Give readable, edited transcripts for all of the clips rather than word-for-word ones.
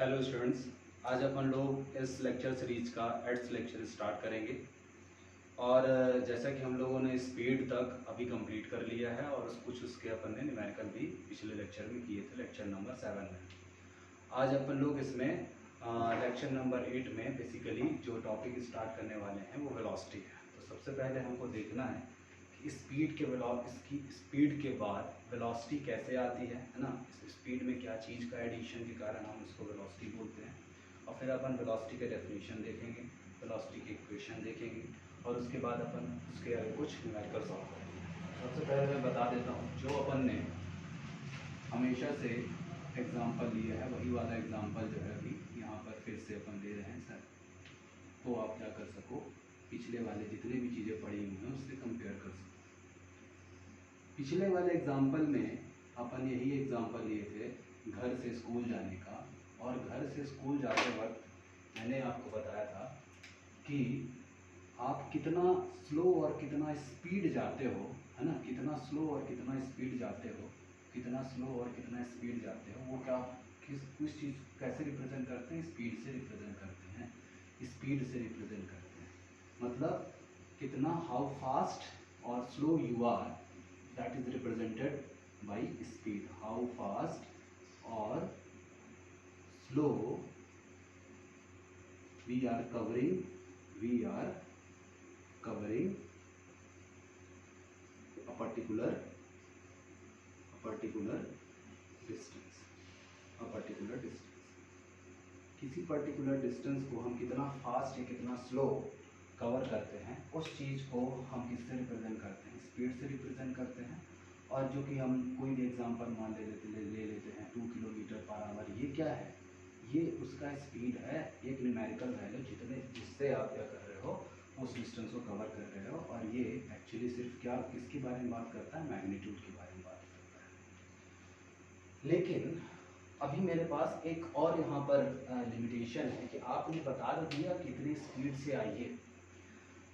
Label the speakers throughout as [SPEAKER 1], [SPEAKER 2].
[SPEAKER 1] Hello students, आज अपन लोग इस लेक्चर सीरीज का एड्स लेक्चर स्टार्ट करेंगे। और जैसा कि हम लोगों ने स्पीड तक अभी कंप्लीट कर लिया है और कुछ उसके अपन ने न्यूमेरिकल भी पिछले लेक्चर में किए थे, लेक्चर नंबर 7 में। आज अपन लोग इसमें लेक्चर नंबर 8 में बेसिकली जो टॉपिक स्टार्ट करने वाले हैं वो वेलोसिटी है। तो सबसे पहले हमको देखना है कि इसकी स्पीड के बाद वेलोसिटी कैसे आती है ना। इस स्पीड में क्या चीज़ का एडिशन के कारण हम उसको वेलोसिटी बोलते हैं। और फिर अपन वेलोसिटी के डेफिनेशन देखेंगे, वेलोसिटी के इक्वेशन देखेंगे और उसके बाद अपन उसके आगे कुछ न्यूमेरिकल सॉल्व करेंगे। सबसे पहले मैं बता देता हूँ, जो अपन ने हमेशा से एग्जाम्पल लिया है वही वाला एग्जाम्पल जो है अभी यहाँ पर फिर से अपन ले रहे हैं सर, तो आप क्या कर सको, पिछले वाले जितने भी चीज़ें पढ़ी हुई हैं उससे कंपेयर कर सको। पिछले वाले एग्जाम्पल में अपन यही एग्जाम्पल लिए थे घर से स्कूल जाने का, और घर से स्कूल जाते वक्त मैंने आपको बताया था कि आप कितना स्लो और कितना स्पीड जाते हो, है ना। कितना स्लो और कितना स्पीड जाते हो, कितना स्लो और कितना स्पीड जाते हो, वो क्या किस चीज़ कैसे रिप्रेजेंट करते हैं, स्पीड से रिप्रेजेंट करते हैं, स्पीड से रिप्रेजेंट करते हैं। मतलब कितना, हाउ फास्ट और slow you are, that is represented by speed. How fast or slow we are covering a particular distance, किसी पर्टिकुलर डिस्टेंस को हम कितना फास्ट या कितना स्लो कवर करते हैं, उस चीज़ को हम किससे रिप्रेजेंट करते हैं, स्पीड से रिप्रेजेंट करते हैं। और जो कि हम कोई भी एग्जांपल मान ले लेते हैं 2 किलोमीटर पर आवर, ये क्या है, ये उसका स्पीड है, एक न्यूमेरिकल वैल्यू जिससे आप क्या कर रहे हो, उस डिस्टेंस को कवर कर रहे हो। और ये एक्चुअली सिर्फ क्या किसके बारे में बात करता है, मैग्नीट्यूड के बारे में बात करता है। लेकिन अभी मेरे पास एक और यहाँ पर लिमिटेशन है कि आपने बता तो दिया कितनी स्पीड से आइए,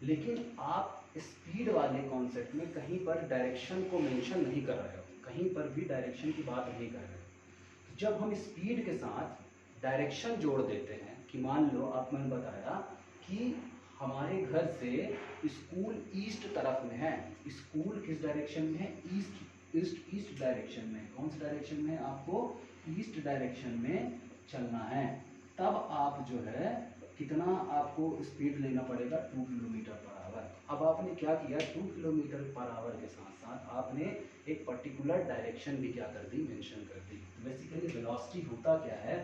[SPEAKER 1] लेकिन आप स्पीड वाले कॉन्सेप्ट में कहीं पर डायरेक्शन को मेंशन नहीं कर रहे हो, कहीं पर भी डायरेक्शन की बात नहीं कर रहे हो। जब हम स्पीड के साथ डायरेक्शन जोड़ देते हैं कि मान लो आप, मैंने बताया कि हमारे घर से स्कूल ईस्ट तरफ में है, स्कूल किस डायरेक्शन में है, ईस्ट डायरेक्शन में। कौन सी डायरेक्शन में, आपको ईस्ट डायरेक्शन में चलना है। तब आप जो है कितना आपको स्पीड लेना पड़ेगा, 2 किलोमीटर पर आवर। अब आपने क्या किया, 2 किलोमीटर पर आवर के साथ साथ आपने एक पर्टिकुलर डायरेक्शन भी क्या कर दी, मेंशन कर दी। तो बेसिकली वेलोसिटी होता क्या है,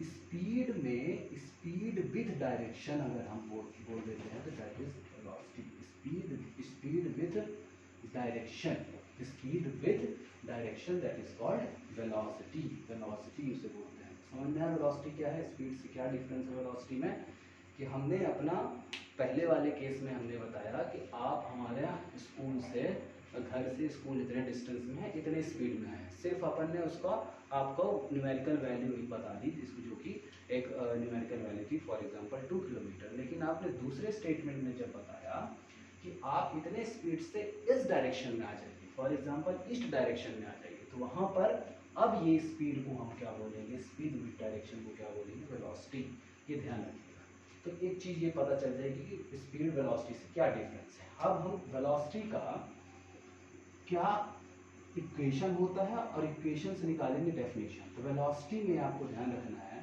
[SPEAKER 1] स्पीड में स्पीड विद डायरेक्शन अगर हम बोल देते हैं तो that is velocity. Speed with direction, speed with direction that is called velocity. Velocity उसे बोलते हैं। समझ में आया वेलोसिटी क्या है, स्पीड से क्या डिफरेंस है वेलोसिटी में। कि हमने अपना पहले वाले केस में हमने बताया कि आप हमारे स्कूल से, घर से स्कूल इतने डिस्टेंस में है, इतने स्पीड में है। सिर्फ अपन ने उसका आपको न्यूमेरिकल वैल्यू बता दी, जिसको जो कि एक न्यूमेरिकल वैल्यू थी, फॉर एग्जांपल 2 किलोमीटर। लेकिन आपने दूसरे स्टेटमेंट में जब बताया कि आप इतने स्पीड से इस डायरेक्शन में आ जाइए, फॉर एग्जांपल ईस्ट डायरेक्शन में आ जाइए, तो वहाँ पर अब ये स्पीड को हम क्या बोलेंगे, स्पीड विद डायरेक्शन को क्या बोलेंगे, वेलोसिटी। ये ध्यान रखिएगा। तो एक चीज़ ये पता चल जाएगी कि स्पीड वेलोसिटी से क्या डिफरेंस है। अब हम वेलोसिटी का क्या इक्वेशन होता है और इक्वेशन से निकालेंगे डेफिनेशन। तो वेलोसिटी में आपको ध्यान रखना है,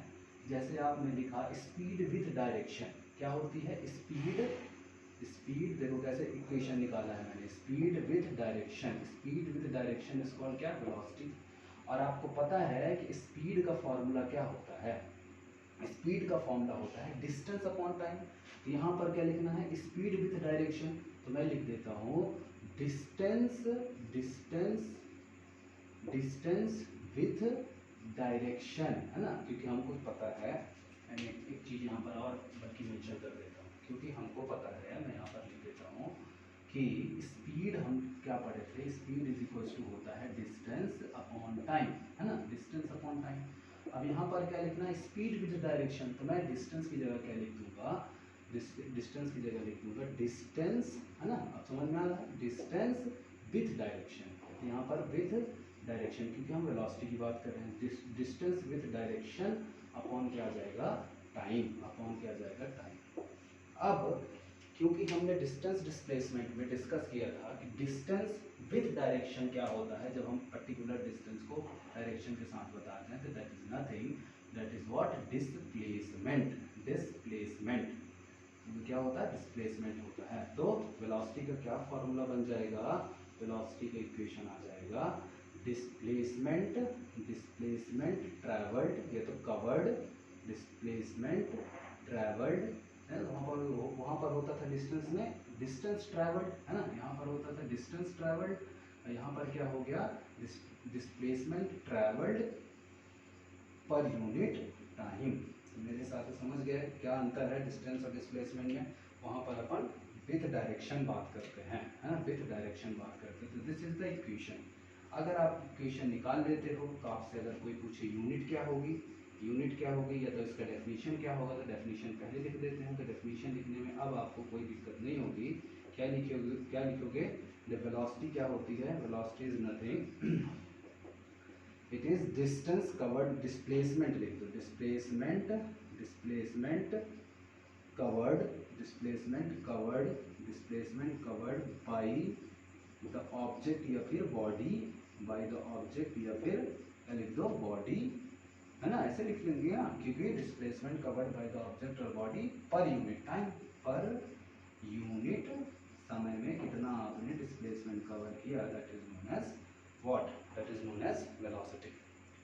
[SPEAKER 1] जैसे आपने लिखा स्पीड विद डायरेक्शन, क्या होती है स्पीड, देखो कैसे इक्वेशन निकाला है मैंने, speed with direction, speed with direction is called क्या, वेलोसिटी। और आपको पता है कि स्पीड का फॉर्मूला क्या होता है, स्पीड का फॉर्मूला होता है डिस्टेंस अपॉन टाइम। तो यहाँ पर क्या लिखना है, स्पीड विथ डायरेक्शन, तो मैं लिख देता हूँ डिस्टेंस विथ डायरेक्शन, है ना। क्योंकि हमको पता है, मैंने एक चीज़ यहाँ पर और बल्कि मेंशन कर देता हूँ, क्योंकि हमको पता है, मैं यहाँ पर लिख देता हूँ कि स्पीड हम क्या पढ़े थे, स्पीड इज इक्वल टू होता है डिस्टेंस अपॉन टाइम, है ना, डिस्टेंस अपॉन टाइम। अब यहाँ पर क्या लिखना है, स्पीड विद डायरेक्शन, तो मैं डिस्टेंस की जगह क्या लिख दूंगा, डिस्टेंस की जगह लिख दूंगा डिस्टेंस, है ना। अब समझ में आ रहा है, डिस्टेंस विद डायरेक्शन। यहाँ पर विद डायरेक्शन, क्योंकि हम वेलोसिटी की बात कर रहे हैं। डिस्टेंस विथ डायरेक्शन अपॉन क्या आ जाएगा, टाइम, अपॉन क्या आ जाएगा, टाइम। अब क्योंकि हमने डिस्टेंस डिस्प्लेसमेंट में डिस्कस किया था कि डिस्टेंस विथ डायरेक्शन क्या होता है, जब हम पर्टिकुलर डिस्टेंस को डायरेक्शन के साथ बताते हैं, तो that is nothing, that is what, displacement. Displacement क्या होता है, डिस्प्लेसमेंट होता है। तो वेलोसिटी का क्या फॉर्मूला बन जाएगा, वेलोसिटी का इक्वेशन आ जाएगा डिस्प्लेसमेंट, डिस्प्लेसमेंट ट्रैवल्ड, ये तो कवर्ड, डिस्प्लेसमेंट ट्रैवल्ड है, वहाँ पर होता था डिस्टेंस में डिस्टेंस ट्रैवल्ड है ना, यहाँ पर होता था डिस्टेंस ट्रैवल्ड, यहाँ पर क्या हो गया, डिस्प्लेसमेंट ट्रैवल्ड पर यूनिट टाइम। मेरे साथ समझ गए क्या अंतर है डिस्टेंस और डिस्प्लेसमेंट में। वहाँ पर अपन विथ डायरेक्शन बात करते हैं, है ना, विथ डायरेक्शन बात करते हैं। तो दिस इज द इक्वेशन। अगर आप इक्वेशन निकाल लेते हो तो आपसे अगर कोई पूछे यूनिट क्या होगी, यूनिट क्या होगी, या तो इसका डेफिनेशन क्या होगा, तो डेफिनेशन पहले लिख देते हैं। तो डेफिनेशन लिखने में अब आपको कोई दिक्कत नहीं होगी। क्या लिखोगे, क्या लिखोगे, द वेलोसिटी क्या होती है, velocity is nothing, it is distance covered, displacement लिख दो, displacement, displacement covered, displacement covered, displacement covered by the object या फिर बॉडी, बाय द ऑब्जेक्ट या फिर लिख दो बॉडी, है ना, ऐसे लिख लेंगे ना, क्योंकि displacement covered by the object और बॉडी पर यूनिट टाइम, पर यूनिट समय में कितना आपने डिस्प्लेसमेंट कवर किया, that is known as what, that is known as velocity.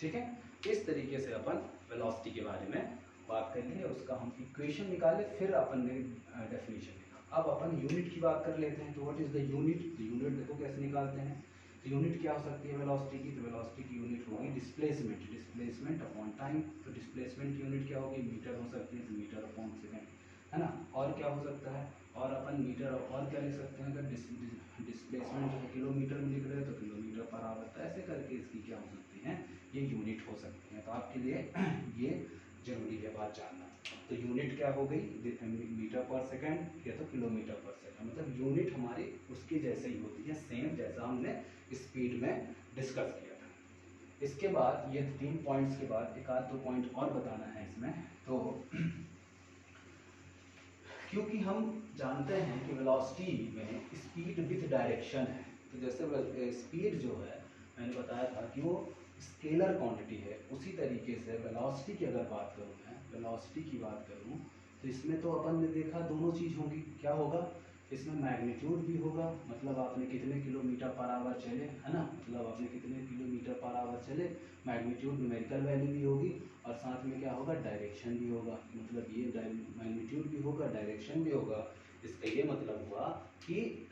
[SPEAKER 1] ठीक है, इस तरीके से अपन वेलोसिटी के बारे में बात कर लिए, उसका हम इक्वेशन निकाले, फिर अपन ने डेफिनेशन लिखा। अब अपन यूनिट की बात कर लेते हैं। तो what is the unit, unit देखो कैसे निकालते हैं। तो यूनिट क्या हो सकती है वेलोसिटी की, तो वेलोसिटी की यूनिट होगी डिस्प्लेसमेंट, डिस्प्लेसमेंट अपॉन टाइम। तो डिस्प्लेसमेंट की यूनिट क्या होगी, मीटर हो सकती है, तो मीटर अपॉन सेकेंड, है ना। और क्या हो सकता है, और अपन मीटर, और क्या लिख सकते हैं, अगर डिस्प्लेसमेंट जो है किलोमीटर में लिख रहे हैं तो किलोमीटर पर आवर, तो ऐसे करके इसकी क्या हो सकती है, ये यूनिट हो सकती है। तो आपके लिए ये जरूरी है बात जानना। तो यूनिट क्या हो गई, मीटर पर सेकंड या तो किलोमीटर पर सेकंड, मतलब यूनिट हमारी उसकी जैसे ही होती है, सेम जैसा हमने स्पीड में डिस्कस किया था। इसके बाद ये 3 पॉइंट्स के बाद एक आध 2 पॉइंट और बताना है इसमें। तो क्योंकि हम जानते हैं कि वेलोसिटी में स्पीड विथ डायरेक्शन है, तो जैसे स्पीड जो है मैंने बताया था कि वो स्केलर क्वांटिटी है, उसी तरीके से वेलोसिटी की अगर बात करूँ, मैं वेलोसिटी की बात करूँ, तो इसमें तो अपन ने देखा दोनों चीज़ होगी। क्या होगा, इसमें मैग्नीट्यूड भी होगा, मतलब आपने कितने किलोमीटर पर आवर चले, है ना, मतलब आपने कितने किलोमीटर पर आवर चले, मैग्नीट्यूड न्यूमेरिकल वैल्यू भी होगी, और साथ में क्या होगा, डायरेक्शन भी होगा, मतलब ये मैग्नीट्यूड भी होगा, डायरेक्शन भी होगा। इसका ये मतलब हुआ कि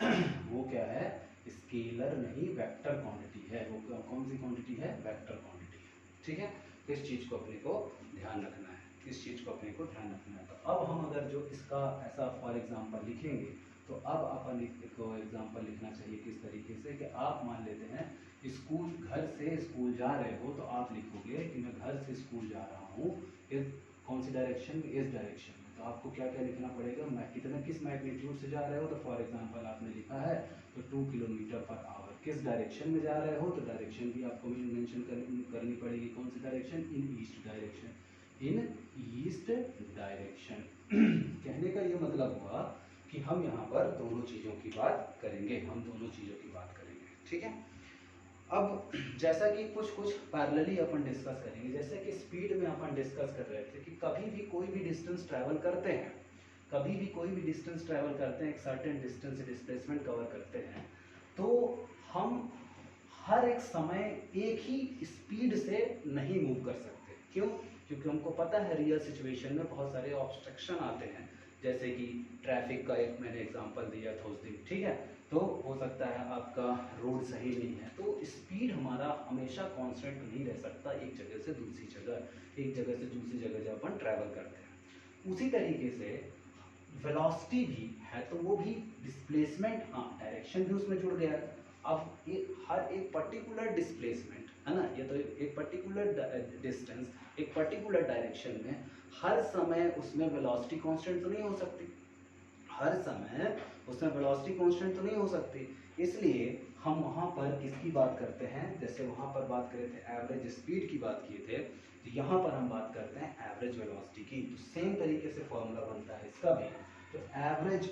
[SPEAKER 1] वो क्या है, स्केलर नहीं वेक्टर क्वांटिटी है। वो कौन सी क्वांटिटी है, वेक्टर क्वांटिटी है। ठीक है, तो इस चीज़ को अपने को ध्यान रखना है, इस चीज़ को अपने को ध्यान रखना है। तो अब हम अगर जो इसका ऐसा फॉर एग्जांपल लिखेंगे, तो अब अपन एक एग्जांपल लिखना चाहिए किस तरीके से, कि आप मान लेते हैं स्कूल, घर से स्कूल जा रहे हो, तो आप लिखोगे कि मैं घर से स्कूल जा रहा हूँ, कौन सी डायरेक्शन में, इस डायरेक्शन में। तो आपको क्या क्या लिखना पड़ेगा, मैं कितना, किस मैग्नीट्यूड से जा रहे हो, तो फॉर एग्जांपल आपने लिखा है तो 2 किलोमीटर पर आवर। किस डायरेक्शन में जा रहे हो, तो डायरेक्शन भी आपको मेंशन करनी पड़ेगी, कौन सी डायरेक्शन, इन ईस्ट डायरेक्शन, इन ईस्ट डायरेक्शन। कहने का ये मतलब हुआ कि हम यहाँ पर दोनों चीज़ों की बात करेंगे, हम दोनों चीज़ों की बात करेंगे। ठीक है, अब जैसा कि कुछ पैरेलली अपन डिस्कस करेंगे, जैसे कि स्पीड में अपन डिस्कस कर रहे थे कि कभी भी कोई भी डिस्टेंस ट्रैवल करते हैं, कभी भी कोई भी डिस्टेंस ट्रैवल करते हैं, एक सर्टेन डिस्टेंस डिस्प्लेसमेंट कवर करते हैं, तो हम हर एक समय एक ही स्पीड से नहीं मूव कर सकते। क्यों, क्योंकि हमको पता है रियल सिचुएशन में बहुत सारे ऑब्स्ट्रक्शन आते हैं, जैसे कि ट्रैफिक का एक मैंने एग्जांपल दिया था उस दिन। ठीक है, तो हो सकता है आपका रोड सही नहीं है, तो स्पीड हमारा हमेशा कांस्टेंट नहीं रह सकता, एक जगह से दूसरी जगह, एक जगह से दूसरी जगह जब अपन ट्रैवल करते हैं। उसी तरीके से वेलोसिटी भी है, तो वो भी डिस्प्लेसमेंट, हाँ डायरेक्शन भी उसमें जुड़ गया है। अब हर एक पर्टिकुलर डिस्प्लेसमेंट, है ना, ये तो एक पर्टिकुलर डिस्टेंस, एक पर्टिकुलर डायरेक्शन में हर समय उसमें वेलोसिटी कांस्टेंट तो नहीं हो सकती, हर समय उसमें वेलोसिटी कांस्टेंट तो नहीं हो सकती। इसलिए हम वहाँ पर किसकी बात करते हैं, जैसे वहाँ पर बात करे थे एवरेज स्पीड की बात किए थे, तो यहाँ पर हम बात करते हैं एवरेज वेलोसिटी की। तो सेम तरीके से फॉर्मूला बनता है इसका भी। तो एवरेज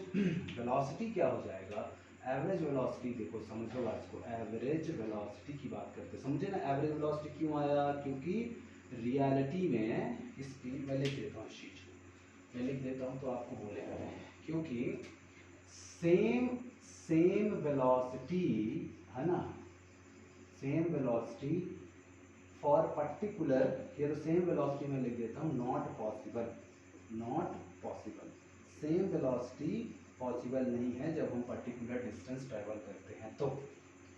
[SPEAKER 1] वेलोसिटी क्या हो जाएगा, एवरेज वेलोसिटी देखो समझो बात को, एवरेज वेलोसिटी की बात करते हैं, समझे ना एवरेज वेलोसिटी क्यों आया, क्योंकि रियलिटी में स्पीड, मैं लिख देता हूँ इस चीज को, मैं लिख देता हूँ तो आपको बोलेगा नहीं, क्योंकि सेम वेलोसिटी है ना, सेम वेलोसिटी फॉर पर्टिकुलर, ये तो सेम वेलोसिटी में लिख देता हूँ, not possible, not possible, same velocity possible नहीं है जब हम पर्टिकुलर डिस्टेंस ट्रैवल करते हैं। तो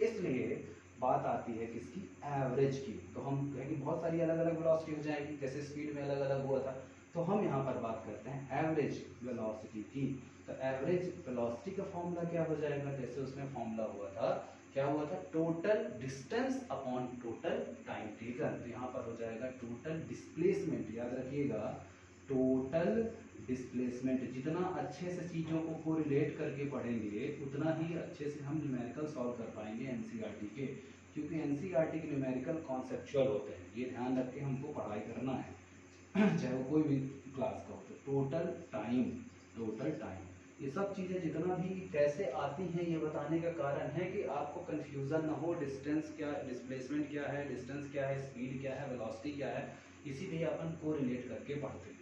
[SPEAKER 1] इसलिए बात आती है किसकी, एवरेज की। तो हम कहें कि बहुत सारी अलग अलग वेलोसिटी हो जाएगी, जैसे स्पीड में अलग अलग हुआ था, तो हम यहाँ पर बात करते हैं एवरेज वेलोसिटी की। तो एवरेज वेलोसिटी का फॉर्मूला क्या हो जाएगा, जैसे उसमें फॉर्मूला हुआ था, क्या हुआ था, total distance upon total time taken. तो यहाँ पर हो जाएगा टोटल डिस्प्लेसमेंट, याद रखिएगा टोटल डिस्प्लेसमेंट। जितना अच्छे से चीज़ों को कोरिलेट करके पढ़ेंगे उतना ही अच्छे से हम न्यूमेरिकल सॉल्व कर पाएंगे एनसीईआरटी के, क्योंकि एनसीईआरटी के न्यूमेरिकल कॉन्सेप्चुअल होते हैं, ये ध्यान रख के हमको पढ़ाई करना है चाहे वो कोई भी क्लास का हो। तो टोटल टाइम, टोटल टाइम, ये सब चीज़ें जितना भी कैसे आती हैं ये बताने का कारण है कि आपको कंफ्यूजन ना हो, डिस्टेंस क्या, डिस्प्लेसमेंट क्या है, डिस्टेंस क्या है, स्पीड क्या है, वेलोसिटी क्या है, इसीलिए अपन कोरिलेट करके पढ़ते हैं।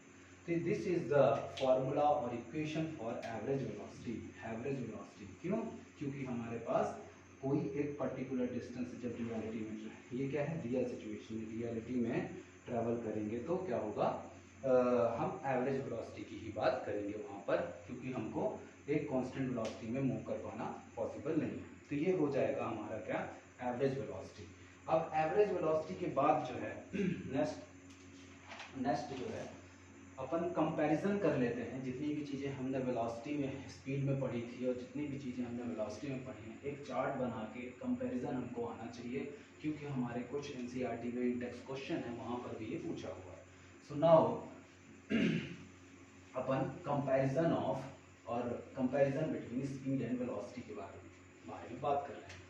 [SPEAKER 1] तो दिस इज द फॉर्मूला और equation for average velocity. Average velocity क्यों, क्योंकि हमारे पास कोई एक पर्टिकुलर डिस्टेंस जब रियलिटी में, ये क्या है रियल सिचुएशन, रियलिटी में ट्रैवल करेंगे तो क्या होगा, हम एवरेज वेलोसिटी की ही बात करेंगे वहाँ पर, क्योंकि हमको एक कांस्टेंट वेलोसिटी में मूव कर पाना पॉसिबल नहीं है। तो ये हो जाएगा हमारा क्या, एवरेज वेलोसिटी। अब एवरेज वेलोसिटी के बाद जो है नेक्स्ट जो है अपन कंपैरिजन कर लेते हैं, जितनी भी चीज़ें हमने वेलोसिटी में स्पीड में पढ़ी थी और जितनी भी चीज़ें हमने वेलोसिटी में पढ़ी हैं, एक चार्ट बना के कंपैरिजन हमको आना चाहिए, क्योंकि हमारे कुछ एनसीईआरटी में इंडेक्स क्वेश्चन है वहाँ पर भी ये पूछा हुआ है। सो नाउ अपन कंपैरिजन ऑफ और comparison between speed and velocity के बारे में बात कर रहे हैं।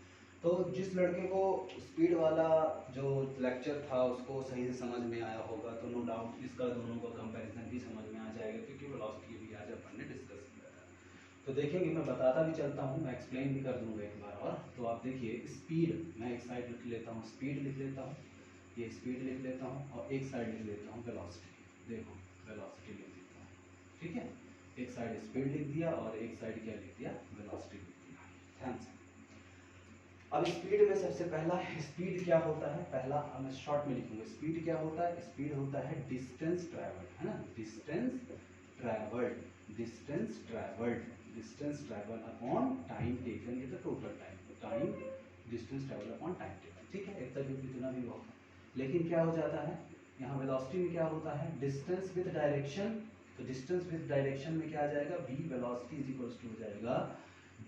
[SPEAKER 1] तो जिस लड़के को स्पीड वाला जो लेक्चर था उसको सही से समझ में आया होगा, तो नो डाउट इसका दोनों का कंपैरिजन भी समझ में आ जाएगा, क्योंकि वेलोसिटी भी आज अपन ने डिस्कस किया था। तो देखेंगे, मैं बताता भी चलता हूँ, मैं एक्सप्लेन भी कर दूंगा एक बार और। तो आप देखिए स्पीड, मैं एक साइड लिख लेता हूँ, स्पीड लिख लेता हूँ, ये स्पीड लिख लेता हूँ, और एक साइड लिख लेता हूँ वेलोसिटी। देखो वेलोसिटी लिख देता हूँ, ठीक है, एक साइड स्पीड लिख दिया और एक साइड क्या लिख दिया, वेलोसिटी लिख दिया। ध्यान से अब स्पीड में सबसे पहला स्पीड क्या होता है, पहला हम शॉर्ट में लिखूंगा, स्पीड क्या होता है, स्पीड होता है डिस्टेंस ट्रैवल्ड, है ना, distance travelled, distance travelled, distance travel upon time taken, ये तो total time, distance travel upon time taken, ठीक है, इतना भी कितना भी होगा। लेकिन क्या हो जाता है यहाँ वेलोसिटी में, क्या होता है डिस्टेंस विद डायरेक्शन। तो डिस्टेंस विद डायरेक्शन में क्या आ जाएगा, v velocity is equals to हो जाएगा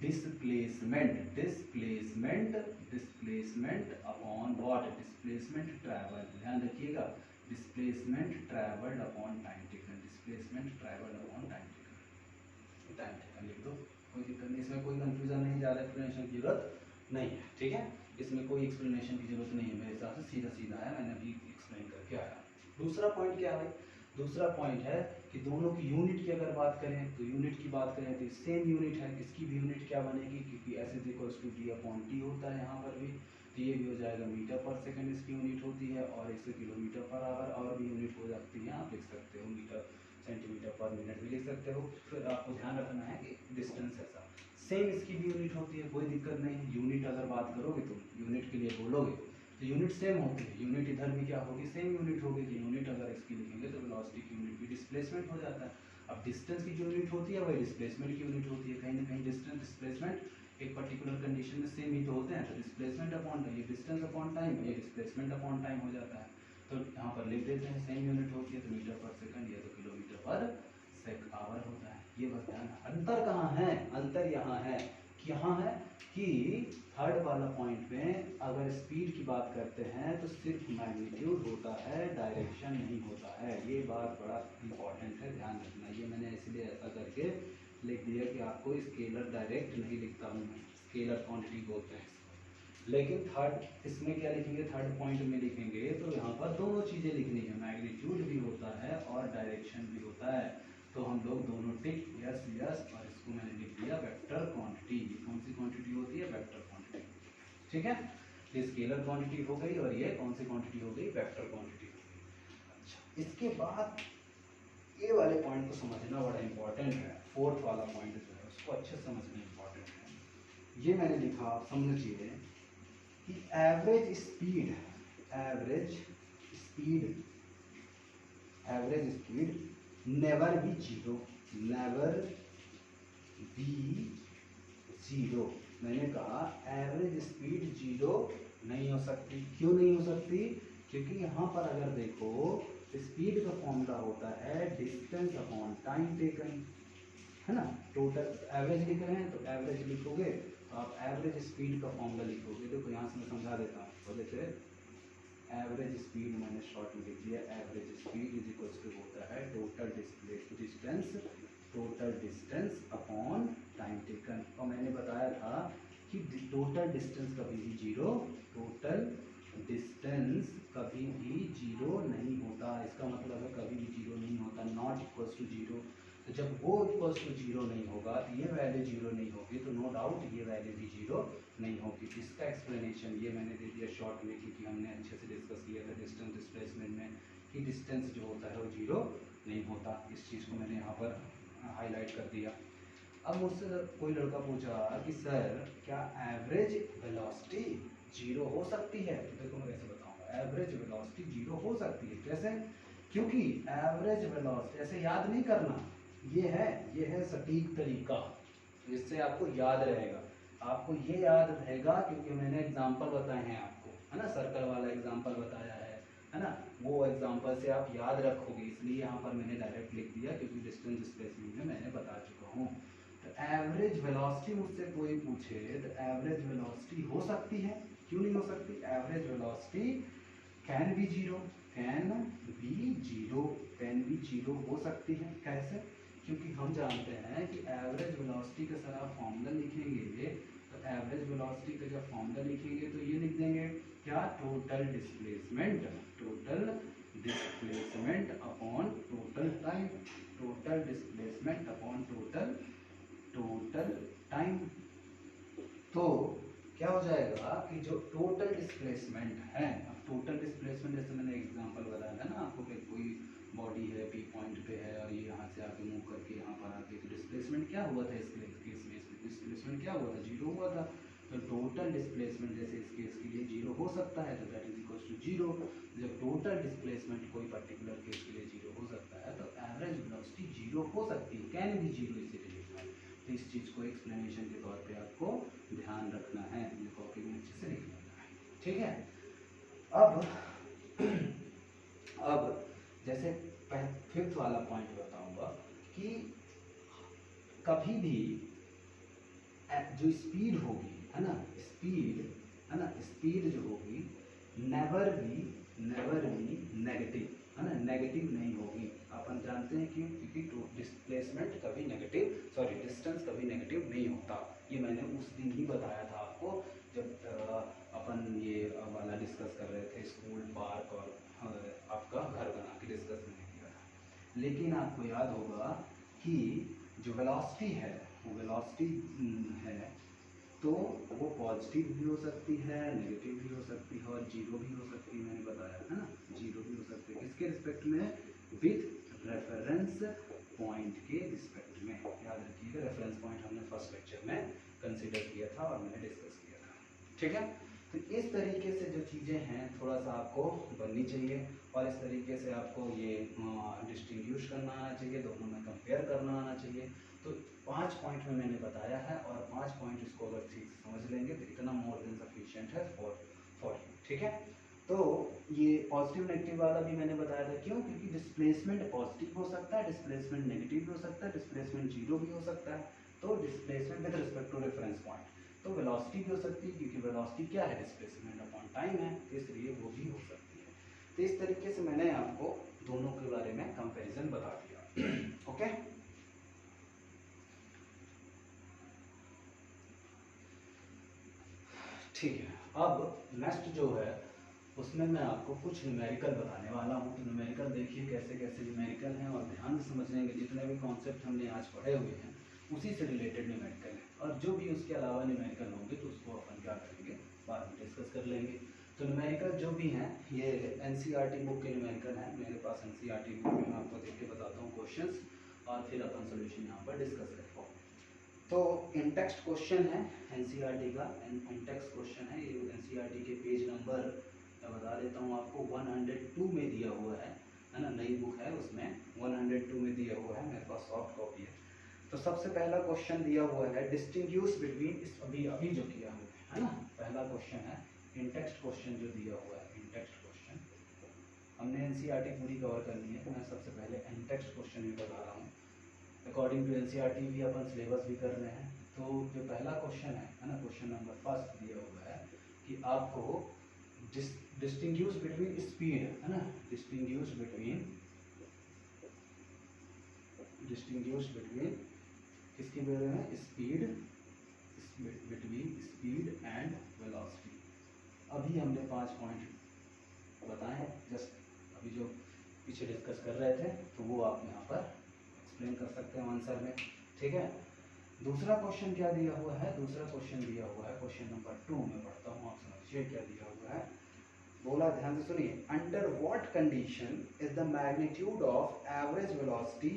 [SPEAKER 1] displacement, displacement, displacement upon what, displacement travel, ध्यान रखिएगा, displacement travelled upon time taken, displacement travelled upon time taken, time taken लिख दो, कोई दिक्कत नहीं, इसमें कोई कंफ्यूजन नहीं, ज़्यादा एक्सप्लेनेशन की जरूरत नहीं है, ठीक है, इसमें कोई एक्सप्लेनेशन की जरूरत नहीं है, मेरे हिसाब से सीधा सीधा है, मैंने अभी एक्सप्लेन करके आया। दूसरा पॉइंट क्या है, दूसरा पॉइंट है कि दोनों की यूनिट की अगर बात करें, तो यूनिट की बात करें तो सेम यूनिट है, इसकी भी यूनिट क्या बनेगी, क्योंकि S is equals to D upon T होता है यहाँ पर भी, तो ये भी हो जाएगा मीटर पर सेकंड इसकी यूनिट होती है, और इससे किलोमीटर पर आवर और भी यूनिट हो जाती है, आप लिख सकते हो मीटर सेंटीमीटर पर मिनट भी लिख सकते हो। फिर आपको ध्यान रखना है कि डिस्टेंस ऐसा सेम इसकी भी यूनिट होती है, कोई दिक्कत नहीं, यूनिट अगर बात करोगे तो यूनिट के लिए बोलोगे तो यूनिट सेम होती है, यूनिट इधर भी क्या होगी, सेम यूनिट होगी, कि यूनिट अगर इसकी लिखेंगे तो वेलोसिटी की यूनिट भी डिस्प्लेसमेंट हो जाता है। अब डिस्टेंस की जो यूनिट होती है वही डिस्प्लेसमेंट की यूनिट होती है, कहीं ना कहीं डिस्टेंस डिस्प्लेसमेंट एक पर्टिकुलर कंडीशन में सेम ही तो होते हैं, तो डिस्प्लेसमेंट अपॉन टाइम, ये डिस्टेंस अपॉन टाइम, ये डिस्प्लेसमेंट अपॉन टाइम हो जाता है। तो यहाँ पर लिख देते हैं सेम यूनिट होती है, तो मीटर पर सेकंड, या तो किलोमीटर पर आवर होता है, ये बस ध्यान। अंतर कहाँ है, अंतर यहाँ है, कि यहाँ है कि थर्ड वाला पॉइंट में अगर स्पीड की बात करते हैं तो सिर्फ मैग्नीट्यूड होता है, डायरेक्शन नहीं होता है, ये बात बड़ा इंपॉर्टेंट है, ध्यान रखना। ये मैंने इसलिए ऐसा करके लिख दिया कि आपको स्केलर डायरेक्ट नहीं लिखता हूँ मैं, स्केलर क्वांटिटी बोलते हैं इसको, लेकिन थर्ड इसमें क्या लिखेंगे, थर्ड पॉइंट में लिखेंगे तो यहाँ पर दोनों चीज़ें लिखनी है, मैग्नीट्यूड भी होता है और डायरेक्शन भी होता है। तो हम लोग दोनों टिक यस यस, और इसको मैंने लिख दिया वेक्टर क्वांटिटी। ये कौन सी क्वांटिटी होती है, वेक्टर क्वांटिटी। ठीक है, ये स्केलर क्वांटिटी हो गई और ये कौन सी क्वांटिटी हो गई, वेक्टर क्वांटिटी हो गई। अच्छा, इसके बाद ये वाले पॉइंट को समझना बड़ा इंपॉर्टेंट है। फोर्थ वाला पॉइंट जो है उसको अच्छे से समझना इंपॉर्टेंट है। ये मैंने लिखा, आप समझिए कि average speed, average speed, average speed never be zero, never be zero. मैंने कहा एवरेज स्पीड जीरो नहीं हो सकती। क्यों नहीं हो सकती, क्योंकि यहाँ पर अगर देखो स्पीड का फॉर्मूला होता है डिस्टेंस अपॉन टाइम टेकन, है ना। टोटल एवरेज लिख रहे हैं तो एवरेज लिखोगे तो आप एवरेज स्पीड का फॉर्मूला लिखोगे। देखो यहाँ से मैं समझा देता हूँ, तो जैसे एवरेज स्पीड मैंने शॉर्ट में लिख दिया, average speed is equals to होता है total distance, total distance upon time taken. और मैंने बताया था कि टोटल डिस्टेंस कभी भी जीरो, टोटल डिस्टेंस कभी भी जीरो नहीं होता। इसका मतलब है कभी भी जीरो नहीं होता, नॉट इक्वल्स टू जीरो। तो जब वो इक्वल्स टू जीरो नहीं होगा तो ये वैल्यू जीरो नहीं होगी, तो नो डाउट ये वैल्यू भी जीरो नहीं होगी। इसका एक्सप्लेनेशन ये मैंने दे दिया शॉर्ट में, क्योंकि हमने अच्छे से डिस्कस किया था डिस्टेंस डिस्प्लेसमेंट में कि डिस्टेंस जो होता है वो जीरो नहीं होता। इस चीज़ को मैंने यहाँ पर हाईलाइट कर दिया। अब मुझसे कोई लड़का पूछा कि सर क्या एवरेज वेलोसिटी जीरो हो सकती है, तो देखो मैं कैसे बताऊंगा। एवरेज वेलोसिटी जीरो हो सकती है, कैसे, क्योंकि एवरेज वेलोसिटी ऐसे याद नहीं करना, ये है सटीक तरीका जिससे आपको याद रहेगा। आपको ये याद रहेगा क्योंकि मैंने एग्जाम्पल बताए हैं आपको, है ना, सर्कल वाला एग्जाम्पल बताया है ना, वो एग्जाम्पल से आप याद रखोगे। इसलिए यहाँ पर मैंने डायरेक्ट लिख दिया क्योंकि डिस्टेंस डिस्प्लेसमेंट में मैंने बता चुका हूँ। तो एवरेज वेलोसिटी मुझसे कोई पूछे तो एवरेज वेलोसिटी हो सकती है, क्यों नहीं हो सकती। Average velocity can be zero, can be zero, can be zero हो सकती है। कैसे, क्योंकि हम जानते हैं कि एवरेज वेलोसिटी का सर आप फॉर्मूला लिखेंगे तो एवरेज वेलोसिटी का जब फॉर्मूला लिखेंगे तो ये लिख देंगे क्या, total displacement, total displacement upon total time, total displacement upon total time. तो क्या हो जाएगा कि जो टोटल डिस्प्लेसमेंट है, अब टोटल डिस्प्लेसमेंट जैसे मैंने एग्जांपल बताया था ना आपको कि कोई बॉडी है पी पॉइंट पे है और ये यहाँ से आके मूव करके यहाँ पर आके, तो डिस्प्लेसमेंट क्या हुआ था इसके केस में, डिस्प्लेसमेंट क्या हुआ था, जीरो हुआ था। तो टोटल डिस्प्लेसमेंट जैसे इस केस के लिए जीरो हो सकता है, तो that is equal to zero. जब टोटल डिस्प्लेसमेंट कोई पर्टिकुलर केस के लिए जीरो हो सकता है तो एवरेज वेलोसिटी जीरो हो सकती है, कैन भी जीरो इसीलिए लिखा है। तो इस चीज़ को एक्सप्लेनेशन के तौर पे आपको ध्यान रखना है, ये कॉपी में अच्छे से लिख लेना है, ठीक है। अब जैसे फिफ्थ वाला पॉइंट बताऊंगा कि कभी भी जो स्पीड होगी, है ना, स्पीड, है ना, स्पीड जो होगी नेवर बी नेगेटिव, है ना, नेगेटिव नहीं होगी। अपन जानते हैं क्यों, क्योंकि डिस्प्लेसमेंट कभी नेगेटिव, सॉरी डिस्टेंस कभी नेगेटिव नहीं होता। ये मैंने उस दिन ही बताया था आपको जब अपन ये वाला डिस्कस कर रहे थे, स्कूल पार्क और आपका घर बना के डिस्कस मैंने किया था। लेकिन आपको याद होगा कि जो वेलोसिटी है वो वेलोसिटी है तो वो पॉजिटिव भी हो सकती है, नेगेटिव भी हो सकती है और जीरो भी हो सकती है, मैंने बताया है ना, जीरो भी हो सकती है। किसके रिस्पेक्ट में, विथ रेफरेंस पॉइंट के रिस्पेक्ट में। याद रखिएगा रेफरेंस पॉइंट हमने फर्स्ट लेक्चर में कंसिडर किया था और मैंने डिस्कस किया था, ठीक है। तो इस तरीके से जो चीज़ें हैं थोड़ा सा आपको बननी चाहिए और इस तरीके से आपको ये डिस्टिंग्विश करना आना चाहिए, दोनों में कंपेयर करना आना चाहिए। तो 5 पॉइंट में मैंने बताया है और 5 पॉइंट इसको अगर ठीक से समझ लेंगे तो इतना मोर देन सफिशिएंट है फॉर यू, ठीक है। तो ये पॉजिटिव नेगेटिव वाला भी मैंने बताया था, क्यों, क्योंकि डिस्प्लेसमेंट पॉजिटिव हो सकता है, डिस्प्लेसमेंट नेगेटिव भी हो सकता है, डिस्प्लेसमेंट जीरो भी हो सकता है। तो displacement with respect to reference point, तो वेलोसिटी भी हो सकती है क्योंकि वेलोसिटी क्या है, डिस्प्लेसमेंट अपॉन टाइम है, इसलिए वो भी हो सकती है। तो इस तरीके से मैंने आपको दोनों के बारे में कंपैरिजन बता दिया, ओके। ठीक है, अब नेक्स्ट जो है उसमें मैं आपको कुछ न्यूमेरिकल बताने वाला हूँ। तो न्यूमेरिकल देखिए कैसे कैसे न्यूमेरिकल हैं, और ध्यान से समझने के जितने भी कॉन्सेप्ट हमने आज पढ़े हुए हैं उसी से रिलेटेड न्यूमेरिकल है, और जो भी उसके अलावा न्यूमेरिकल होंगे तो उसको अपन क्या करेंगे, बाद में डिस्कस कर लेंगे। तो न्यूमेरिकल जो भी हैं ये एनसीईआरटी बुक के न्यूमेरिकल हैं। मेरे पास एनसीईआरटी बुक में मैं आपको देख के बताता हूँ क्वेश्चंस, और फिर अपन सोल्यूशन यहाँ पर डिस्कस करेंगे। तो इंटेक्स्ट क्वेश्चन है एनसीईआरटी का, इंटेक्स्ट क्वेश्चन है। ये एनसीईआरटी के पेज नंबर मैं बता देता हूँ आपको 102 में दिया हुआ है ना, नई बुक है उसमें 102 में दिया हुआ है, मेरे पास सॉफ्ट कॉपी है। तो सबसे पहला क्वेश्चन दिया हुआ है डिस्टिंग्विश बिटवीन, अभी अभी जो किया हुआ है ना, पहला क्वेश्चन है इंटेक्स्ट क्वेश्चन जो दिया हुआ है। इंटेक्स्ट क्वेश्चन हमने एनसीईआरटी पूरी कवर करनी है, तो मैं सबसे पहले इंटेक्स्ट क्वेश्चन भी बता रहा हूँ। अकॉर्डिंग टू एनसीईआरटी भी अपन सिलेबस भी कर रहे हैं। तो जो पहला क्वेश्चन है ना, क्वेश्चन नंबर फर्स्ट दिया हुआ है कि आपको डिस्टिंग्विश बिटवीन स्पीड, है ना, डिस्टिंग्विश बिटवीन किसके बारे में, speed, between speed and velocity. अभी हमने 5 पॉइंट बताए हैं, जस्ट अभी जो पीछे डिस्कस कर रहे थे, तो वो आप यहाँ पर एक्सप्लेन कर सकते हैं आंसर में, ठीक है। दूसरा क्वेश्चन क्या दिया हुआ है, दूसरा क्वेश्चन दिया हुआ है क्वेश्चन नंबर 2 में पढ़ता हूँ, आप समझिए क्या दिया हुआ है। बोला, ध्यान से सुनिए, under what condition is the magnitude of average velocity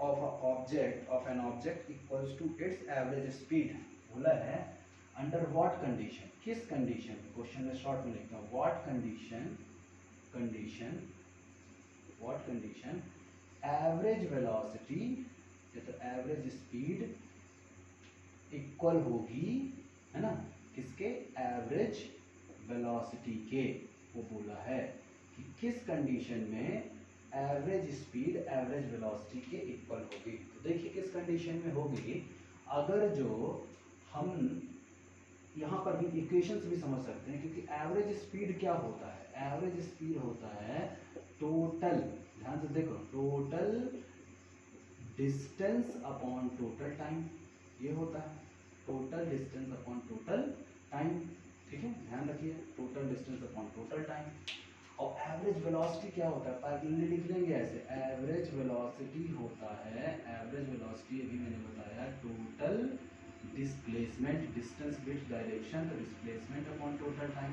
[SPEAKER 1] of an object equals to its average speed. बोला है अंडर व्हाट कंडीशन, किस कंडीशन, क्वेश्चन में शॉर्ट में लिखता हूँ, व्हाट कंडीशन एवरेज वेलोसिटी या तो एवरेज स्पीड इक्वल होगी, है ना, किसके, एवरेज वेलोसिटी के। वो बोला है कि किस कंडीशन में एवरेज स्पीड एवरेज वेलोसिटी के इक्वल होगी। तो देखिए किस कंडीशन में होगी, अगर जो हम यहाँ पर भी इक्वेशंस भी समझ सकते हैं, क्योंकि एवरेज स्पीड क्या होता है, एवरेज स्पीड होता है टोटल, ध्यान से देखो, total distance upon total time, ये होता है total distance upon total time, ठीक है, ध्यान रखिए, total distance upon total time. और एवरेज वेलोसिटी क्या होता है, पैरेलली लिख लेंगे ऐसे, एवरेज वेलोसिटी होता है, एवरेज वेलोसिटी अभी मैंने बताया total displacement, distance with direction, तो displacement upon total time,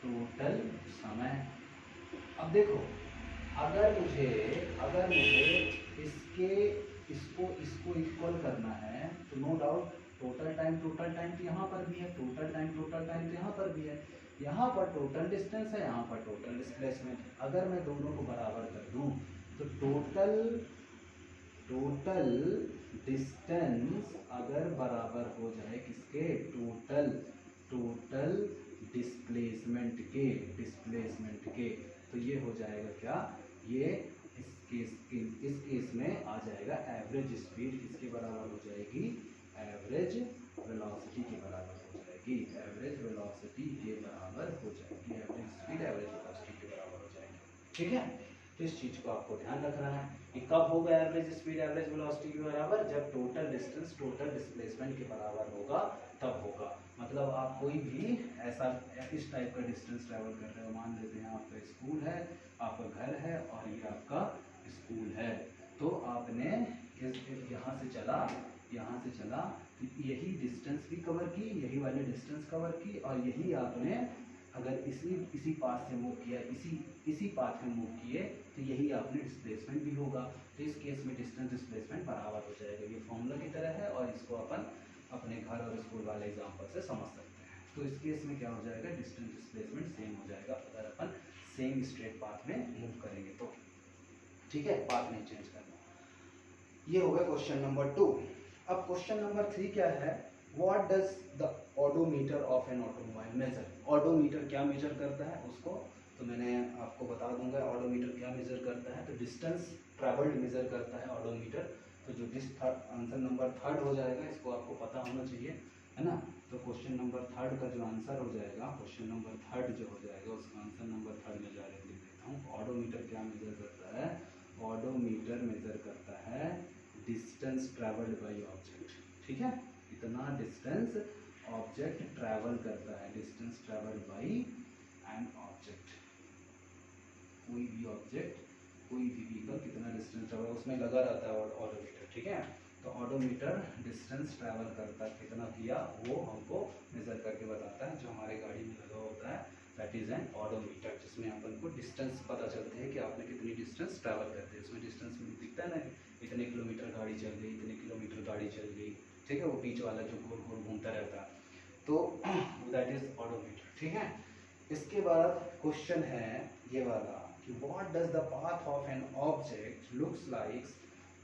[SPEAKER 1] total समय। अब देखो, अगर मुझे इसको इक्वल करना है, तो नो डाउट टोटल टाइम तो यहाँ पर भी है, टोटल टाइम तो यहाँ पर भी है, यहाँ पर टोटल डिस्टेंस है, यहाँ पर टोटल डिस्प्लेसमेंट। अगर मैं दोनों को बराबर कर दूं तो टोटल डिस्टेंस अगर बराबर हो जाए किसके, टोटल डिस्प्लेसमेंट के, तो ये हो जाएगा क्या, ये इस केस में आ जाएगा एवरेज स्पीड किसके बराबर हो जाएगी, एवरेज वेलोसिटी के बराबर हो जाएगी, एवरेज वेलोसिटी के बराबर हो जाएगी, एवरेज स्पीड एवरेज वेलोसिटी के बराबर हो जाएगी, ठीक है। तो इस चीज को आपको ध्यान रखना है कि कब होगा एवरेज स्पीड एवरेज वेलोसिटी के बराबर, जब टोटल डिस्टेंस टोटल डिस्प्लेसमेंट के बराबर होगा, तब होगा। मतलब आप कोई भी ऐसा इस टाइप का डिस्टेंस ट्रैवल कर रहे हो, मान लेते हैं आपका स्कूल है, आपका घर है और ये आपका स्कूल है, तो आपने यहाँ से चला तो यही डिस्टेंस भी कवर की, यही वाली डिस्टेंस कवर की, और यही आपने अगर इसी पाथ से मूव किया, इसी पाथ में मूव किए, तो यही आपने डिस्प्लेसमेंट भी होगा। तो इस केस में डिस्टेंस डिस्प्लेसमेंट बराबर हो जाएगा, ये फॉर्मूला की तरह है, और इसको अपन अपने घर और स्कूल वाले एग्जाम्पल से समझ सकते हैं। तो इस केस में क्या हो जाएगा, डिस्टेंस डिस्प्लेसमेंट सेम हो जाएगा अगर अपन सेम स्ट्रेट पाथ में मूव करेंगे तो, ठीक है, पाथ नहीं चेंज करना। ये हो गया क्वेश्चन नंबर 2। अब क्वेश्चन नंबर 3 क्या है, what does the odometer of an automobile measure. Odometer क्या मेजर करता है उसको तो मैंने आपको बता दूंगा, ऑडोमीटर क्या मेजर करता है, तो डिस्टेंस ट्रैवल्ड मेजर करता है ऑडोमीटर। तो जो आंसर नंबर 3 हो जाएगा, इसको आपको पता होना चाहिए, है ना। तो क्वेश्चन नंबर 3 का जो आंसर हो जाएगा, क्वेश्चन नंबर 3 जो हो जाएगा, उसका आंसर नंबर 3 में जा लिख देता हूँ। ऑडोमीटर क्या मेजर करता है, ऑडोमीटर मेजर करता है डिस्टेंस ट्रैवल्ड बाय ऑब्जेक्ट, ठीक है, कितना डिस्टेंस ऑब्जेक्ट ट्रैवल करता है, distance travel by an object. कोई भी ऑब्जेक्ट, कोई भी व्हीकल कितना डिस्टेंस ट्रैवल, उसमें लगा रहता है ऑडोमीटर, ठीक है। तो ऑडोमीटर डिस्टेंस ट्रैवल करता कितना किया वो हमको मेजर करके बताता है, जो हमारे गाड़ी में लगा होता है दैट इज एन ऑडोमीटर, जिसमें अपन को डिस्टेंस पता चलते हैं कि आपने कितनी डिस्टेंस ट्रैवल करते हैं। उसमें डिस्टेंस में दिखता है ना, इतने किलोमीटर गाड़ी चल गई, इतने किलोमीटर गाड़ी चल गई, ठीक है, वो बीच वाला जो गोल गोल घूमता रहता है, तो दैट इज ऑडोमीटर, ठीक है। इसके बाद क्वेश्चन है ये वाला कि what does the path of an object looks like,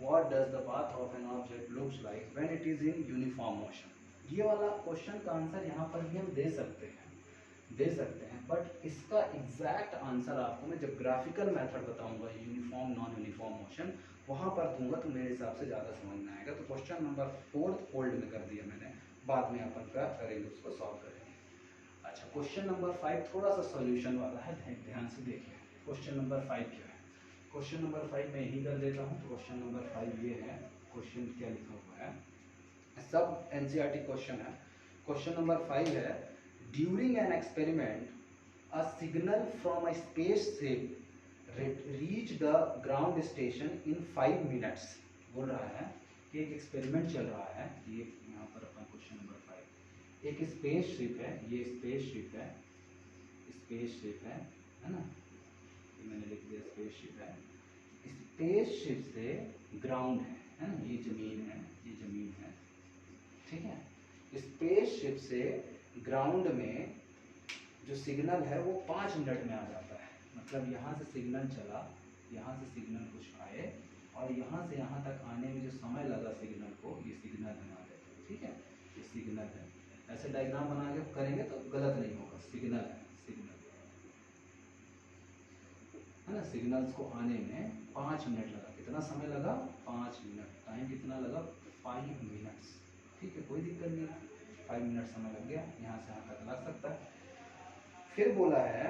[SPEAKER 1] what does the path of an object looks like when it is in uniform motion. ये वाला क्वेश्चन का आंसर यहाँ पर भी हम दे सकते हैं, बट इसका एग्जैक्ट आंसर आपको मैं जब ग्राफिकल मेथड बताऊंगा, यूनिफॉर्म नॉन यूनिफॉर्म मोशन, वहां पर दूंगा तो मेरे हिसाब से ज़्यादा समझ में आएगा। तो क्वेश्चन नंबर 4 फोल्ड में कर दिया मैंने, बाद में अपन क्या करेंगे उसको सॉल्व करेंगे। अच्छा, क्वेश्चन नंबर 5 थोड़ा सा सॉल्यूशन वाला है, ध्यान से देखिए। क्वेश्चन नंबर 5 क्या है, क्वेश्चन नंबर 5 मैं यही कर देता हूँ। क्वेश्चन नंबर 5 ये है, क्वेश्चन क्या लिखा हुआ है, सब एनसीईआरटी क्वेश्चन है। क्वेश्चन नंबर 5 है, during an experiment a signal from a spaceship reach the ground station in 5 minutes। बोल रहा है कि एक एक्सपेरिमेंट चल रहा है, ये यहाँ पर अपना क्वेश्चन नंबर 5, एक स्पेसशिप है, ये स्पेसशिप है, स्पेसशिप है ना, ये मैंने लिख दिया स्पेसशिप है, स्पेसशिप से ग्राउंड है ना, ये जमीन है, ये जमीन है, ठीक है। स्पेसशिप से ग्राउंड में जो सिग्नल है वो 5 मिनट में आ जाता है। मतलब यहाँ से सिग्नल चला, यहाँ से सिग्नल कुछ आए, और यहाँ से यहाँ तक आने में जो समय लगा सिग्नल को, ये सिग्नल है हमारे, ठीक है, ये सिग्नल है। ऐसे डायग्राम बना के करेंगे तो गलत नहीं होगा, सिग्नल है, सिग्नल है ना। सिग्नल्स को आने में 5 मिनट लगा, कितना समय लगा, 5 मिनट, टाइम कितना लगा, 5 मिनट्स, ठीक है, कोई दिक्कत नहीं है, 5 मिनट समय लग गया, यहाँ से यहाँ तक लग सकता है। फिर बोला है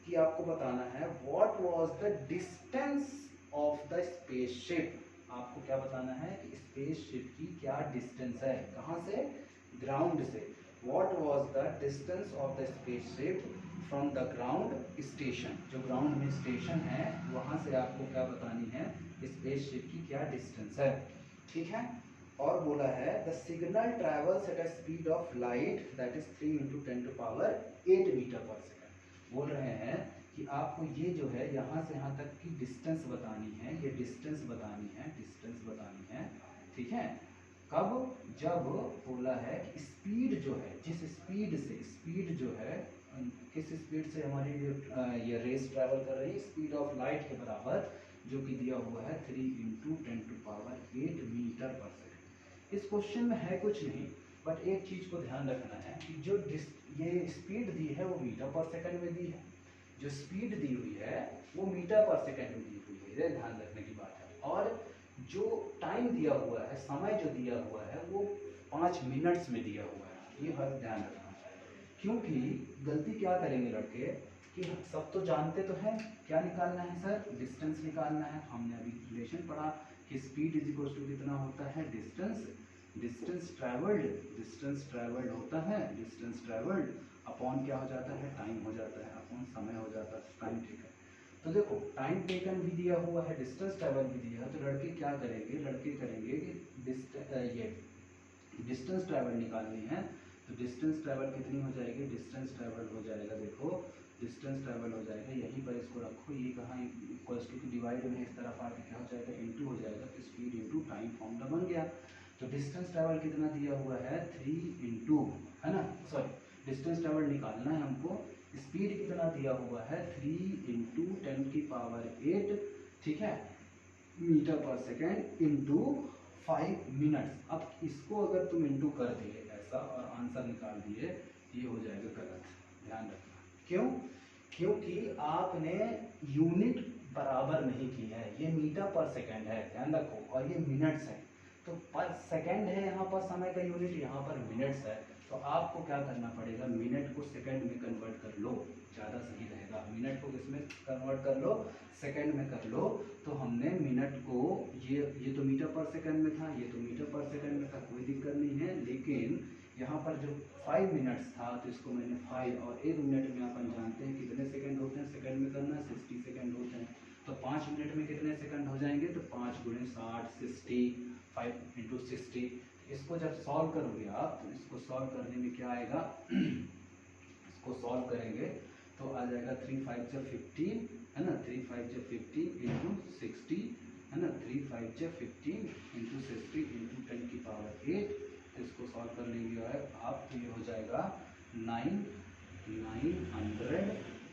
[SPEAKER 1] कि आपको बताना है what was the distance of the spaceship. आपको क्या बताना है कि स्पेसशिप की क्या डिस्टेंस है, कहाँ से, ग्राउंड से। What was the distance of the spaceship from the ground station, जो ग्राउंड में स्टेशन है वहाँ से आपको क्या बतानी है, स्पेसशिप की क्या डिस्टेंस है, ठीक है। और बोला है the signal travels at a speed of light that is 3 × 10⁸ metre per second. बोल रहे हैं कि आपको ये जो है यहाँ से यहाँ तक की डिस्टेंस बतानी है, ये डिस्टेंस बतानी है, डिस्टेंस बतानी है, ठीक है। कब, जब बोला है कि स्पीड जो है, जिस स्पीड से, स्पीड जो है किस स्पीड से हमारी ये रेस ट्रैवल कर रही है, स्पीड ऑफ लाइट के बराबर, जो कि दिया हुआ है 3 × 10⁸ मीटर पर सेकंड। इस क्वेश्चन में है कुछ नहीं, बट एक चीज को ध्यान रखना है कि जो ये स्पीड दी है वो मीटर पर सेकंड में दी है, जो स्पीड दी हुई है वो मीटर पर सेकंड में दी हुई है, ये ध्यान रखने की बात है। और जो टाइम दिया हुआ है, समय जो दिया हुआ है वो 5 मिनट्स में दिया हुआ है, ये बात ध्यान रखना। क्योंकि गलती क्या करेंगे लड़के कि सब तो जानते तो हैं क्या निकालना है सर, डिस्टेंस निकालना है। हमने अभी रिलेशन पढ़ा कि स्पीड इज इक्वल टू कितना होता है, डिस्टेंस, डिस्टेंस ट्रैवल्ड होता है, डिस्टेंस ट्रैवल्ड अपॉन क्या हो जाता है, टाइम हो जाता है, अपॉन समय हो जाता है, टाइम टेकन। तो देखो टाइम टेकन भी दिया हुआ है, डिस्टेंस ट्रैवल भी दिया है, तो लड़के क्या करेंगे, लड़के करेंगे कि ये डिस्टेंस ट्रैवल निकालनी है। तो डिस्टेंस ट्रैवल कितनी हो जाएगी, डिस्टेंस ट्रैवल हो जाएगा, देखो डिस्टेंस ट्रैवल हो जाएगा, यहीं पर इसको रखो, ये कहाँ इक्वल्स टू की डिवाइड में इस तरफ आके क्या हो जाएगा, इनटू हो जाएगा, तो स्पीड इनटू टाइम फॉर्मूला बन गया। तो डिस्टेंस ट्रैवल कितना दिया हुआ है, 3 × है ना, सॉरी डिस्टेंस ट्रैवल निकालना है हमको, स्पीड कितना दिया हुआ है, 3 × 10⁸, ठीक है, मीटर पर सेकेंड इंटू 5 मिनट्स। अब इसको अगर तुम इंटू कर दिए ऐसा और आंसर निकाल दिए, ये हो जाएगा गलत, ध्यान रखना। क्यों, क्योंकि आपने यूनिट बराबर नहीं की है, ये मीटर पर सेकेंड है, ध्यान रखो, और ये मिनट्स है, तो पर सेकेंड है यहाँ पर समय का यूनिट, यहाँ पर मिनट्स है, तो आपको क्या करना पड़ेगा, मिनट को सेकंड में कन्वर्ट कर लो, ज़्यादा सही रहेगा। मिनट को किसमें कन्वर्ट कर लो, सेकंड में कर लो। तो हमने मिनट को, ये तो मीटर पर सेकंड में था, ये तो मीटर पर सेकंड में था, कोई दिक्कत नहीं है, लेकिन यहाँ पर जो 5 मिनट्स था तो इसको मैंने 5, और 1 मिनट में अपन जानते हैं कितने सेकंड होते हैं, सेकंड में करना 60 सेकंड होते हैं। तो 5 मिनट में कितने सेकंड हो जाएंगे, तो 5 गुणे 60, 60, 5 इंटू 60। इसको जब सॉल्व करोगे आप तो इसको सॉल्व करने में क्या आएगा इसको सॉल्व करेंगे तो आ जाएगा 3 5 जा 15, है ना, 3 5 जा 15 इंटू 60, है ना, 3 5 जा 15 इंटू 60 इंटू 10 की पावर 8। इसको सॉल्व कर लेंगे आप तो ये हो जाएगा 900,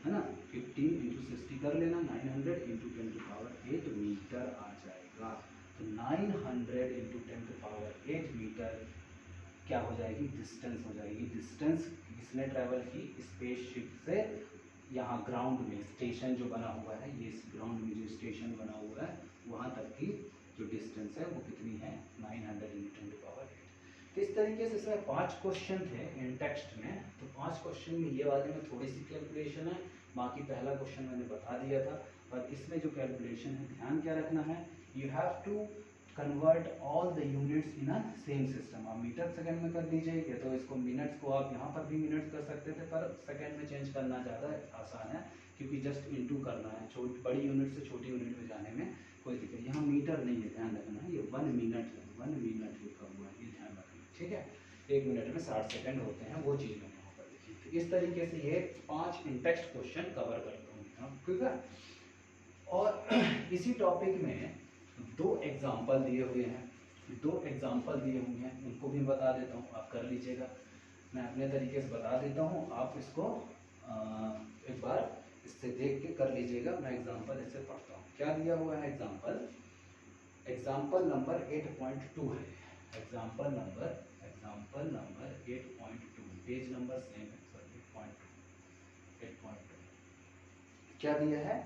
[SPEAKER 1] है ना, 15 इंटू 60 कर लेना, 900 इंटू 10 की पावर 8 मीटर आ जाएगा। तो 900 इंटू 10 की पावर 8 मीटर क्या हो जाएगी, डिस्टेंस हो जाएगी। डिस्टेंस किसने ट्रैवल की, स्पेसशिप से यहाँ ग्राउंड में स्टेशन जो बना हुआ है, ये ग्राउंड में जो स्टेशन बना हुआ है वहाँ तक की जो डिस्टेंस है वो कितनी है, 900 इंटू 10 की पावर 8। तो इस तरीके से इसमें 5 क्वेश्चन थे इन टेक्स्ट में। तो 5 क्वेश्चन में ये वाले में थोड़ी सी कैलकुलेशन है, बाकी पहला क्वेश्चन मैंने बता दिया था। और इसमें जो कैलकुलेशन है ध्यान क्या रखना है, you have to convert all the units in a same system. आप मीटर सेकंड में कर लीजिए, या तो इसको मिनट्स को आप यहाँ पर भी मिनट्स कर सकते थे, पर सेकंड में चेंज करना ज़्यादा आसान है क्योंकि जस्ट इनटू करना है, बड़ी यूनिट से छोटी यूनिट में जाने में कोई दिक्कत। यहाँ मीटर नहीं है, ध्यान रखना है, ये 1 मिनट है, 1 मिनट लिखा हुआ है, ये ध्यान रखना, ठीक है। 1 मिनट में 60 सेकंड होते हैं, वो चीज़ मैंने यहाँ पर लिखी। तो इस तरीके से ये 5 इन-टेक्स्ट क्वेश्चन कवर करता हूँ, ठीक है। और इसी टॉपिक में 2 एग्जाम्पल दिए हुए हैं, 2 एग्जाम्पल दिए हुए हैं, उनको भी बता देता हूँ, आप कर लीजिएगा। मैं अपने तरीके से बता देता हूँ, आप इसको एक बार इससे देख के कर लीजिएगा। मैं एग्जाम्पल इससे पढ़ता हूँ। क्या दिया हुआ है एग्जाम्पल, एग्जाम्पल नंबर 8.2 है। Example number 8.2, page number same है, सॉरी 8.2। क्या दिया है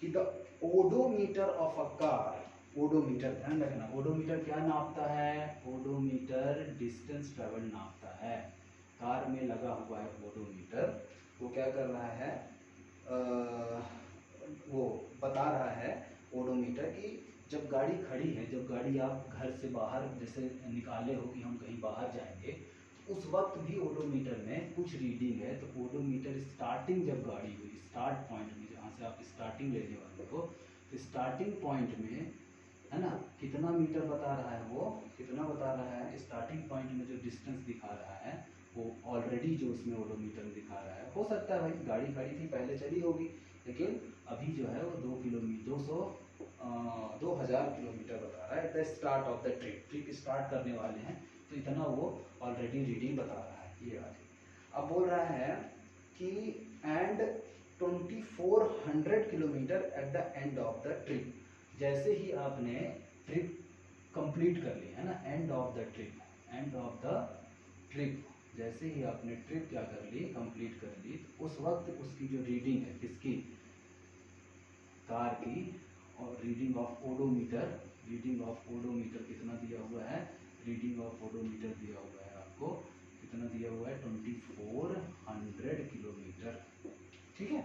[SPEAKER 1] कि the odometer of a car, odometer ध्यान रखना, ओडोमीटर क्या नापता है, ओडोमीटर डिस्टेंस ट्रेवल नापता है। कार में लगा हुआ है ओडोमीटर, वो क्या कर रहा है, वो बता रहा है ओडोमीटर की जब गाड़ी खड़ी है, जब गाड़ी आप घर से बाहर जैसे निकाले हो कि हम कहीं बाहर जाएंगे, उस वक्त भी ओडोमीटर में कुछ रीडिंग है। तो ओडोमीटर स्टार्टिंग जब गाड़ी हुई, स्टार्ट पॉइंट में जहाँ से आप स्टार्टिंग लेने वाले हो, तो स्टार्टिंग पॉइंट में, है ना, कितना मीटर बता रहा है, वो कितना बता रहा है, स्टार्टिंग पॉइंट में जो डिस्टेंस दिखा रहा है वो ऑलरेडी जो उसमें ओडोमीटर दिखा रहा है, हो सकता है भाई गाड़ी खड़ी थी पहले चली होगी, लेकिन अभी जो है वो 2000 किलोमीटर बता रहा है। The start of the trip start करने वाले हैं, तो इतना वो ऑलरेडी रीडिंग बता रहा है, ये वाली। अब बोल रहा है कि and 2400 kilometre at the end of the trip, जैसे ही आपने ट्रिप कंप्लीट कर ली, है ना, end of the trip, end of the trip, जैसे ही आपने ट्रिप क्या कर ली, कंप्लीट कर ली, तो उस वक्त उसकी जो रीडिंग है किसकी, कार की, और reading of odometer, reading of odometer कितना दिया हुआ है, रीडिंग ऑफ ओडोमीटर दिया हुआ है आपको, कितना दिया हुआ है, 2400 किलोमीटर, ठीक है।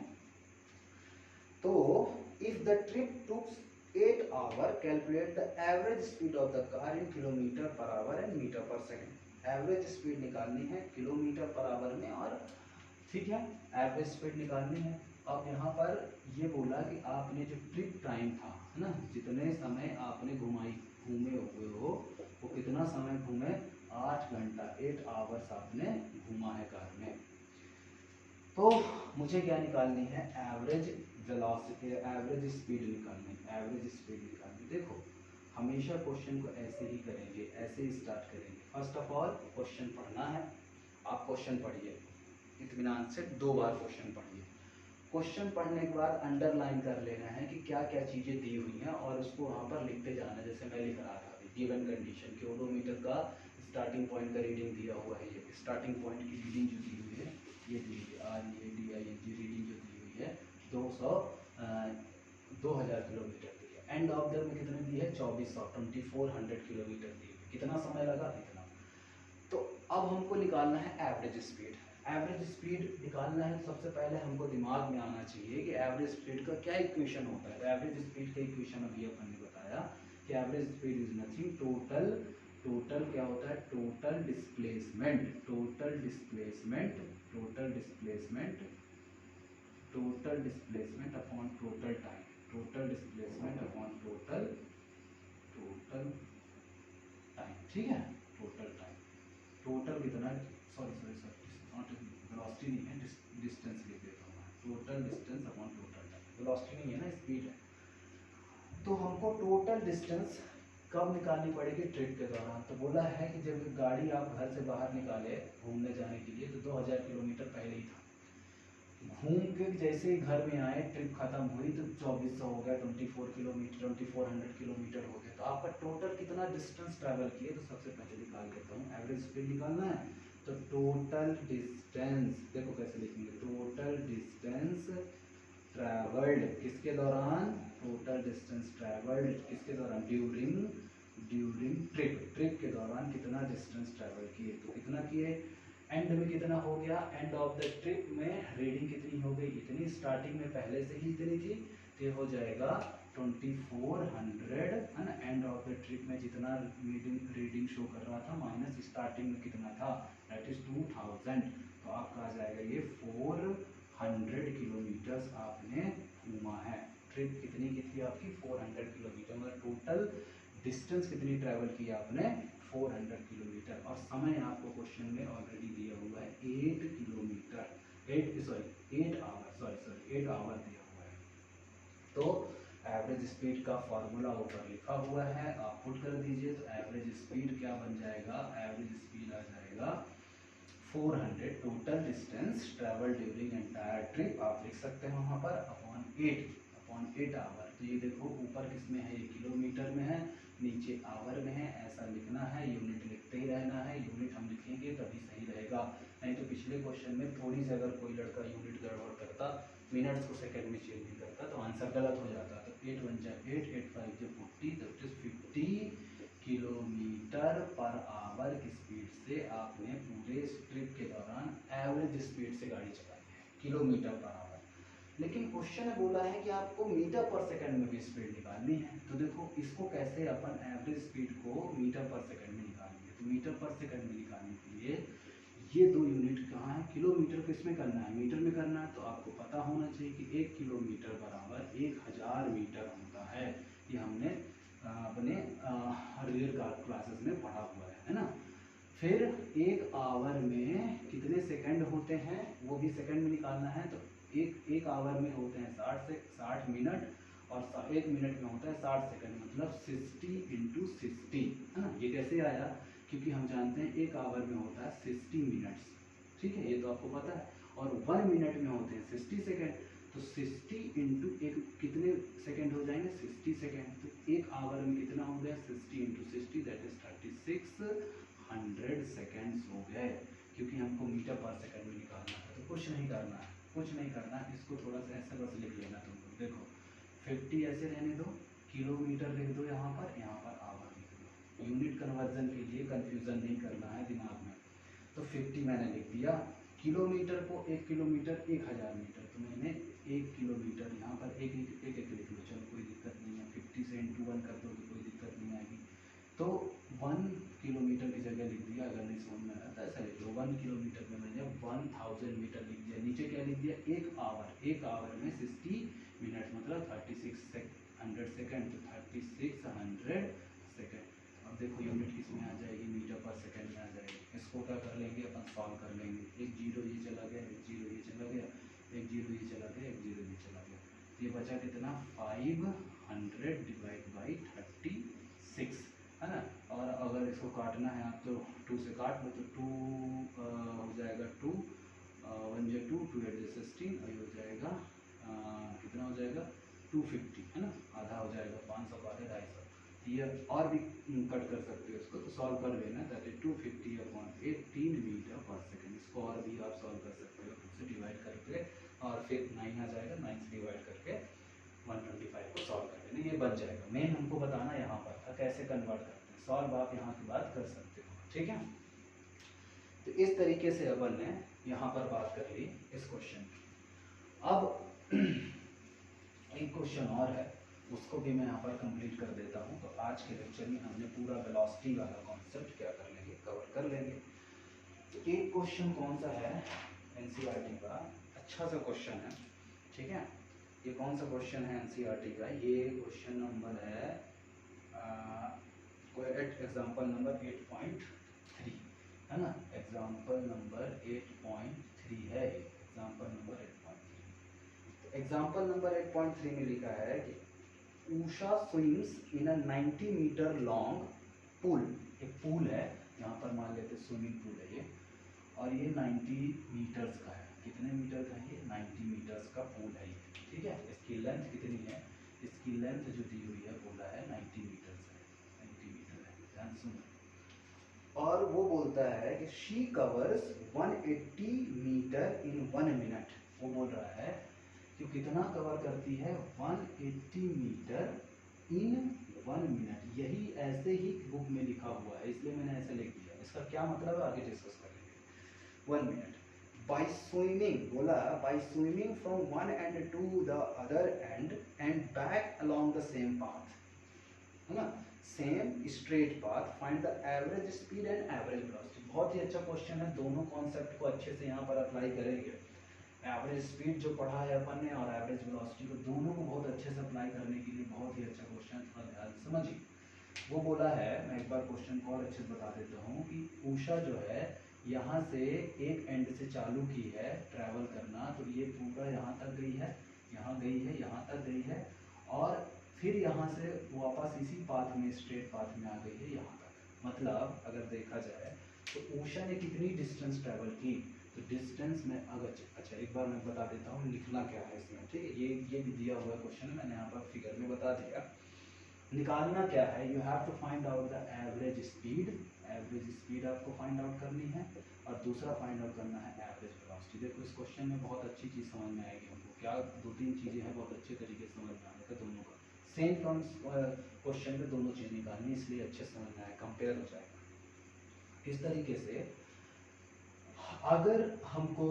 [SPEAKER 1] तो if the trip took 8 hour, calculate the average speed of the car in kilometre per hour and metre per second. Average speed निकालनी है किलोमीटर पर आवर में, और ठीक है, एवरेज स्पीड निकालनी है। अब यहाँ पर ये बोला कि आपने जो ट्रिप टाइम था, है ना, जितने समय आपने घूमे हुए हो, वो कितना समय घूमे, 8 घंटा, 8 आवर्स आपने घूमा है कार में। तो मुझे क्या निकालनी है, एवरेज वेलोसिटी, एवरेज स्पीड निकालनी, एवरेज स्पीड निकालनी। देखो हमेशा क्वेश्चन को ऐसे ही करेंगे, ऐसे ही स्टार्ट करेंगे। फर्स्ट ऑफ ऑल क्वेश्चन पढ़ना है, आप क्वेश्चन पढ़िए इत्मीनान से, 2 बार क्वेश्चन पढ़िए। क्वेश्चन पढ़ने के बाद अंडरलाइन कर लेना है कि क्या क्या चीज़ें दी हुई हैं, और उसको वहाँ पर लिखते जाना है। जैसे मैं लिख रहा था गिवन कंडीशन कि ओडोमीटर का स्टार्टिंग पॉइंट का रीडिंग दिया हुआ है, ये स्टार्टिंग पॉइंट की रीडिंग जो दी हुई है, ये दी हुई है READING रीडिंग जो दी हुई है 2000 किलोमीटर दी है। एंड ऑफ द में कितने दी है, 2400 किलोमीटर दी है। कितना समय लगा, इतना। तो अब हमको निकालना है एवरेज स्पीड। एवरेज स्पीड निकालना है, सबसे पहले हमको दिमाग में आना चाहिए कि एवरेज स्पीड का क्या इक्वेशन होता है। एवरेज स्पीड का इक्वेशन अभी अपन ने बताया कि average speed is nothing, total total क्या होता है, total displacement, total displacement, total displacement, total displacement upon total time, total displacement upon total total time, ठीक है, टोटल टाइम, टोटल कितना, sorry sorry sorry not velocity नहीं है, distance लिख देता हूँ, total distance upon total time, velocity नहीं है ना, स्पीड है। तो हमको टोटल डिस्टेंस कब निकालनी पड़ेगी, ट्रिप के दौरान। तो बोला है कि जब गाड़ी आप घर से बाहर निकाले घूमने जाने के लिए तो 2000 किलोमीटर पहले ही था, घूम के जैसे ही घर में आए ट्रिप खत्म हुई तो 2400 हो गया, 24 किलोमीटर, 2400 किलोमीटर हो गया। तो आपका टोटल कितना डिस्टेंस ट्रैवल किए, तो सबसे पहले निकाल लेता हूँ, एवरेज स्पीड निकालना है। तो टोटल डिस्टेंस देखो कैसे लिखेंगे, टोटल डिस्टेंस ट्रैवल्ड किसके दौरान, टोटल डिस्टेंस ट्रैवल्ड किसके दौरान, ड्यूरिंग ट्रिप, ट्रिप के दौरान कितना डिस्टेंस ट्रैवल किए, तो कितना किए, एंड में कितना हो गया, एंड ऑफ द ट्रिप में रीडिंग कितनी हो गई, इतनी, स्टार्टिंग में पहले से ही इतनी थी, तो हो जाएगा 2400 है ना, एंड ऑफ द ट्रिप में जितना रीडिंग शो कर रहा था माइनस स्टार्टिंग में कितना था, दैट इज 2000, तो आपका आ जाएगा ये 400 किलोमीटर्स आपने घूमा है। ट्रिप कितनी की थी आपकी, 400 किलोमीटर, मतलब टोटल डिस्टेंस कितनी ट्रैवल की आपने, 400 किलोमीटर। और समय आपको क्वेश्चन में ऑलरेडी दिया हुआ है 8 किलोमीटर, 8 आवर दिया हुआ है। तो एवरेज स्पीड का फॉर्मूला ऊपर लिखा हुआ है, आप पुट कर दीजिए, तो एवरेज स्पीड क्या बन जाएगा, एवरेज स्पीड आ जाएगा 400 total distance travel during entire trip, आप लिख सकते हैं वहाँ पर अपॉन 8 आवर। तो ये देखो ऊपर किसमें है, ये किलोमीटर में है, नीचे आवर में है, ऐसा लिखना है, यूनिट लिखते ही रहना है, यूनिट हम लिखेंगे तभी सही रहेगा, नहीं तो पिछले क्वेश्चन में थोड़ी सी अगर कोई लड़का यूनिट गड़बड़ करता, मिनट्स को सेकंड में चेंज नहीं करता, तो आंसर गलत हो जाता। तो 8 1 जा 8, 8 5 जा 40, that is 50 kilometre per our की स्पीड से आपने पूरे ट्रिप के दौरान एवरेज स्पीड से गाड़ी चलाई है, किलोमीटर पर आवर। लेकिन क्वेश्चन ने बोला है कि आपको मीटर पर सेकंड में भी स्पीड निकालनी है। तो देखो इसको कैसे अपन एवरेज स्पीड को मीटर पर सेकंड में निकालेंगे, तो मीटर पर सेकंड में निकालने के लिए ये दो यूनिट कहाँ है, किलोमीटर को इसमें करना है, मीटर में करना है, तो आपको पता होना चाहिए कि 1 किलोमीटर बराबर 1000 मीटर होता है। ये हमने अपने रियल क्लासेस में पढ़ा हुआ है ना। फिर 1 आवर में कितने सेकंड होते हैं वो भी सेकंड में निकालना है, तो एक आवर में होते हैं 60 मिनट, और 1 मिनट में होता है 60 सेकंड, मतलब 60 × 60 है ना। ये कैसे आया, क्योंकि हम जानते हैं 1 आवर में होता है 60 मिनट्स, ठीक है, ये तो आपको पता है, और 1 मिनट में होते हैं 60 सेकंड, तो 60 × 1 कितने सेकंड हो जाएंगे, 60 सेकंड। तो 1 आवर में कितना हो गया, 60 × 60 दैट इज 3600 सेकंड्स हो गए, क्योंकि हमको मीटर पर सेकंड में निकालना है। तो कुछ नहीं करना है, कुछ नहीं करना है, इसको थोड़ा सा ऐसे बस लिख लेना तुम लोग, देखो 50 ऐसे रहने दो, किलोमीटर लिख दो यहाँ पर आवर लिख दो, यूनिट कन्वर्जन के लिए कंफ्यूजन नहीं करना है दिमाग में। तो 50 मैंने लिख दिया, किलोमीटर को 1 किलोमीटर 1000 मीटर, तो मैंने 1 किलोमीटर यहाँ पर एक एक लिख लो, चलो कोई दिक्कत नहीं है, 50 से × 1 कर दो तो कोई दिक्कत नहीं आएगी। तो 1 किलोमीटर की जगह लिख दिया, अगर नहीं समझ में आया तो ऐसा लिख लो, 1 किलोमीटर में मैंने 1000 मीटर लिख दिया, नीचे क्या लिख दिया, 1 आवर में 60 मिनट मतलब 3600 सेकंड, तो 3600 सेकंड। अब देखो यूनिट किस में आ जाएगी, मीटर पर सेकंड में आ जाएगी। इसको क्या कर लेंगे अपन, सॉल्व कर लेंगे, एक जीरो ये चला गया, एक जीरो ये चला गया, एक जीरो ये चला गया, एक जीरो ये चला गया, ये बचा कितना 500 डिवाइड बाई 36 है ना। और अगर इसको काटना है आप तो 2 से काट लो, तो 2 हो जाएगा 2 1 जा 2 2 8 जा 16, और ये हो जाएगा कितना हो जाएगा 250 है ना, आधा हो जाएगा, 500 का आधा 250। ये और भी कट कर सकते हो इसको, तो सॉल्व कर लेना, that is 250/18 metre per second. इसको और भी आप सॉल्व कर सकते हो, 2 से डिवाइड करके, और फिर 9 आ जाएगा, 9 से डिवाइड करके 125 को सॉल्व कर लेना, ये बन जाएगा। मेन हमको बताना यहाँ पर था कैसे कन्वर्ट करते हैं, सॉल्व आप यहाँ की बात कर सकते हो, ठीक है। तो इस तरीके से अपन ने यहाँ पर बात कर ली इस क्वेश्चन की। अब एक क्वेश्चन और है, उसको भी मैं यहाँ पर कंप्लीट कर देता हूँ। तो आज के लेक्चर में हमने पूरा वेलोसिटी वाला कॉन्सेप्ट क्या कर लेंगे, कवर कर लेंगे। तो एक क्वेश्चन कौन सा है एनसीईआरटी का, अच्छा सा क्वेश्चन है, ठीक है। ये कौन सा क्वेश्चन है एनसीईआरटी का, ये क्वेश्चन नंबर है एग्जाम्पल नंबर 8.3 है ना, एग्जाम्पल नंबर 8.3 है, एग्जाम्पल नंबर 8.3। एग्जाम्पल नंबर 8.3 में लिखा है कि Usha swims in a 90 metre long pool. एक पूल है, यहाँ पर मान लेते स्विमिंग पूल है ये, और ये 90 मीटर्स का है। कितने मीटर का है ये? 90 मीटर्स का पूल है ये, ठीक है। इसकी लेंथ कितनी है? इसकी लेंथ जो दी हुई है बोला है 90 मीटर्स है, 90 मीटर है, ध्यान सुनो। और वो बोलता है कि she covers 180 metre in 1 minute. वो बोल रहा है कि कितना कवर करती है? 180 मीटर इन 1 मिनट। यही ऐसे ही बुक में लिखा हुआ है, इसलिए मैंने ऐसे लिख दिया। इसका क्या मतलब है आगे डिस्कस करेंगे। 1 मिनट बाई स्विमिंग, बोला by swimming from one end to the other end back along the same path, है ना, same straight path, find the average speed and average velocity. बहुत ही अच्छा क्वेश्चन है, दोनों कॉन्सेप्ट को अच्छे से यहाँ पर अप्लाई करेंगे। एवरेज स्पीड जो पढ़ा है अपन ने और एवरेज वेलोसिटी को, दोनों को बहुत अच्छे से अप्लाई करने के लिए बहुत ही अच्छा क्वेश्चन है, थोड़ा ध्यान से समझिए। वो बोला है, मैं एक बार क्वेश्चन को और अच्छे से बता देता हूँ कि उषा जो है यहाँ से एक एंड से चालू की है ट्रैवल करना, तो ये पूरा यहाँ तक गई है, यहाँ गई है, यहाँ तक गई है, और फिर यहाँ से वापस इसी पाथ में, स्ट्रेट पाथ में आ गई है यहाँ तक। मतलब अगर देखा जाए तो उषा ने कितनी डिस्टेंस ट्रैवल की, तो डिस्टेंस में अगर, अच्छा एक बार मैं बता देता हूँ लिखना क्या है इसमें, ठीक है। ये भी दिया हुआ क्वेश्चन है, मैंने यहाँ पर फिगर में बता दिया। निकालना क्या है, you have to find out the average speed. Average speed आपको फाइंड आउट करनी है, और दूसरा फाइंड आउट करना है एवरेज वेलोसिटी। देखो इस क्वेश्चन में बहुत अच्छी चीज़ समझ में आएगी हमको, क्या 2-3 चीज़ें हैं बहुत अच्छे तरीके से समझ में आने का, दोनों का सेम क्वेश्चन में दोनों चीज़ निकालनी, इसलिए अच्छे समझ में आए, कंपेयर हो जाएगा। इस तरीके से अगर हमको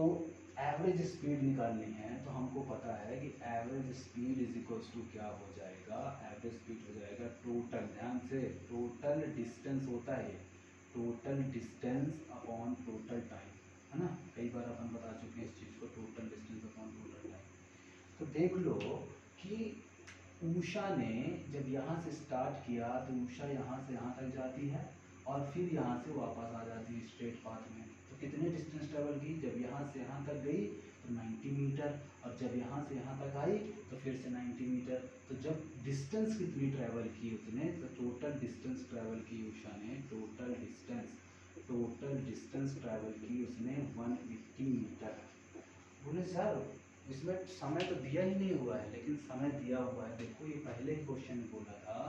[SPEAKER 1] एवरेज स्पीड निकालनी है तो हमको पता है कि average speed is equals to क्या हो जाएगा, एवरेज स्पीड हो जाएगा टोटल, ध्यान से, टोटल डिस्टेंस होता है, total distance upon total time, है ना। कई बार अपन बता चुके हैं इस चीज़ को, total distance upon total time. तो देख लो कि उषा ने जब यहाँ से स्टार्ट किया तो उषा यहाँ से यहाँ तक जाती है और फिर यहाँ से वापस आ जाती है स्ट्रेट पाथ में। तो कितने डिस्टेंस ट्रेवल की? जब यहाँ से यहाँ तक गई तो 90 मीटर, और जब यहाँ से यहाँ तक आई तो फिर से 90 मीटर। तो जब डिस्टेंस कितनी ट्रेवल की उसने, तो टोटल डिस्टेंस ट्रेवल की उषा ने, टोटल डिस्टेंस ट्रेवल की उसने 180 मीटर। बोले सर इसमें समय तो दिया ही नहीं हुआ है, लेकिन समय दिया हुआ है। देखो ये पहले ही क्वेश्चन में बोला था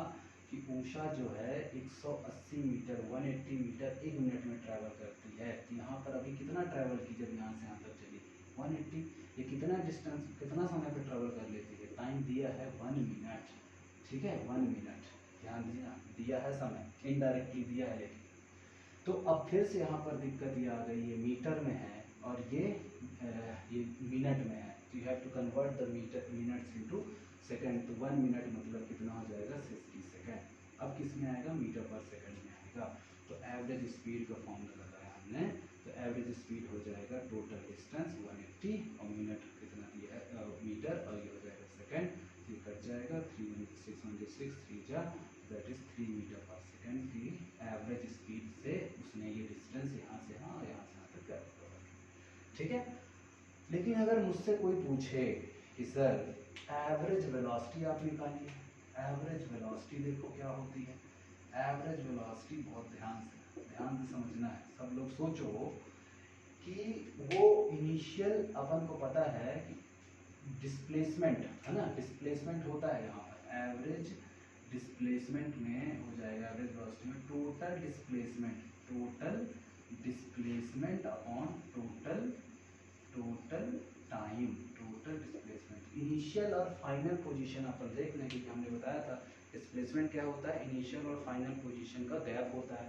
[SPEAKER 1] कि उषा जो है 180 मीटर, 180 मीटर 1 मिनट में ट्रैवल करती है। तो यहाँ पर अभी कितना ट्रैवल की जब यहाँ से यहाँ तक चली? 180। ये कितना डिस्टेंस, कितना समय पे ट्रैवल कर लेती है? टाइम दिया है 1 मिनट, ठीक है, 1 मिनट, ध्यान दिया है समय, इनडायरेक्टली दिया है लेकिन। तो अब फिर से यहाँ पर दिक्कत ये आ गई, ये मीटर में है और ये मिनट में है, तो you have to convert the metre minutes into second. तो 1 मिनट मतलब कितना हो जाएगा? 60 सेकंड। अब किस में आएगा? मीटर पर सेकंड में आएगा। तो एवरेज स्पीड का फॉर्मूला लगाया हमने, तो एवरेज स्पीड हो जाएगा टोटल डिस्टेंस 180 और मिनट कितना दिया है मीटर, और ये हो जाएगा सेकंड। ये कट जाएगा, 3 3 जा, that is 3 metre per second की एवरेज स्पीड से उसने ये डिस्टेंस यहाँ से यहाँ और यहाँ से यहाँ तक कवर किया, ठीक है। लेकिन अगर मुझसे कोई पूछे कि सर एवरेज वेलोसिटी आप निकालिए, एवरेज वेलोसिटी देखो क्या होती है। एवरेज वेलोसिटी बहुत ध्यान से समझना है। सब लोग सोचो कि वो इनिशियल, अपन को पता है कि डिस्प्लेसमेंट है ना, डिस्प्लेसमेंट होता है यहाँ पर, एवरेज डिस्प्लेसमेंट में हो जाएगा, एवरेज वेलोसिटी में total displacement upon total time, total displacement. Initial और फाइनल पोजीशन अपन देख लेंगे कि हमने बताया था डिस्प्लेसमेंट क्या होता है, इनिशियल और फाइनल पोजीशन का गैप होता है।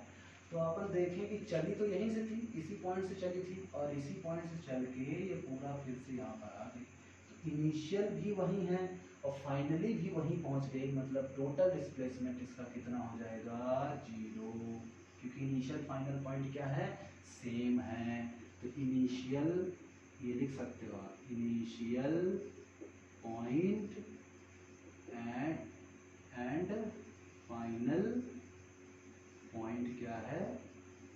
[SPEAKER 1] तो अपन देखें कि चली तो यहीं से थी, इसी पॉइंट से चली थी, और इसी पॉइंट से चल के ये पूरा फिर से यहाँ पर आ गई। तो इनिशियल भी वही है और फाइनली भी वहीं पहुंच गई, मतलब टोटल डिस्प्लेसमेंट इसका कितना हो जाएगा, 0, क्योंकि इनिशियल फाइनल पॉइंट क्या है, सेम है। तो इनिशियल, ये लिख सकते हो आप, initial point and final point क्या है,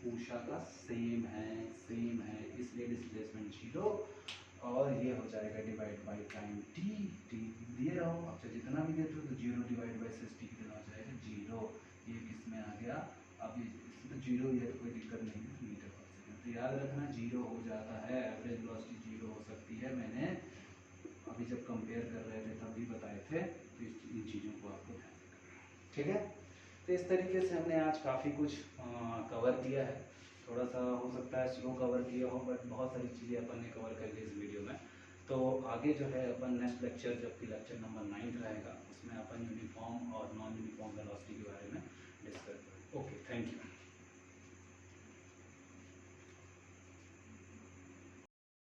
[SPEAKER 1] ऊषा का सेम है, इसलिए डिस्प्लेसमेंट 0, और ये हो जाएगा डिवाइड बाई टाइम टी दिए रहो, अच्छा जितना भी देते हो, तो 0 डिवाइड बाई 60 कितना हो जाएगा, 0। ये किस में आ गया, अब इसमें तो 0 ही है तो कोई दिक्कत नहीं है, मीटर पर सेकेंड। तो याद रखना 0 हो जाता है, एवरेज वेलोसिटी 0 हो सकती है। मैंने अभी जब कंपेयर कर रहे थे तब भी बताए थे, तो इन चीज़ों को आपको ध्यान रखना है, ठीक है। तो इस तरीके से हमने आज काफ़ी कुछ कवर किया है, थोड़ा सा हो सकता है स्लो कवर किया हो, बट बहुत सारी चीज़ें अपन ने कवर कर ली इस वीडियो में। तो आगे जो है अपन नेक्स्ट लेक्चर, जबकि लेक्चर नंबर 9 रहेगा, उसमें अपन यूनिफॉर्म और नॉन यूनिफॉर्म वेलोसिटी के बारे में डिस्कस करेंगे। Okay, thank you.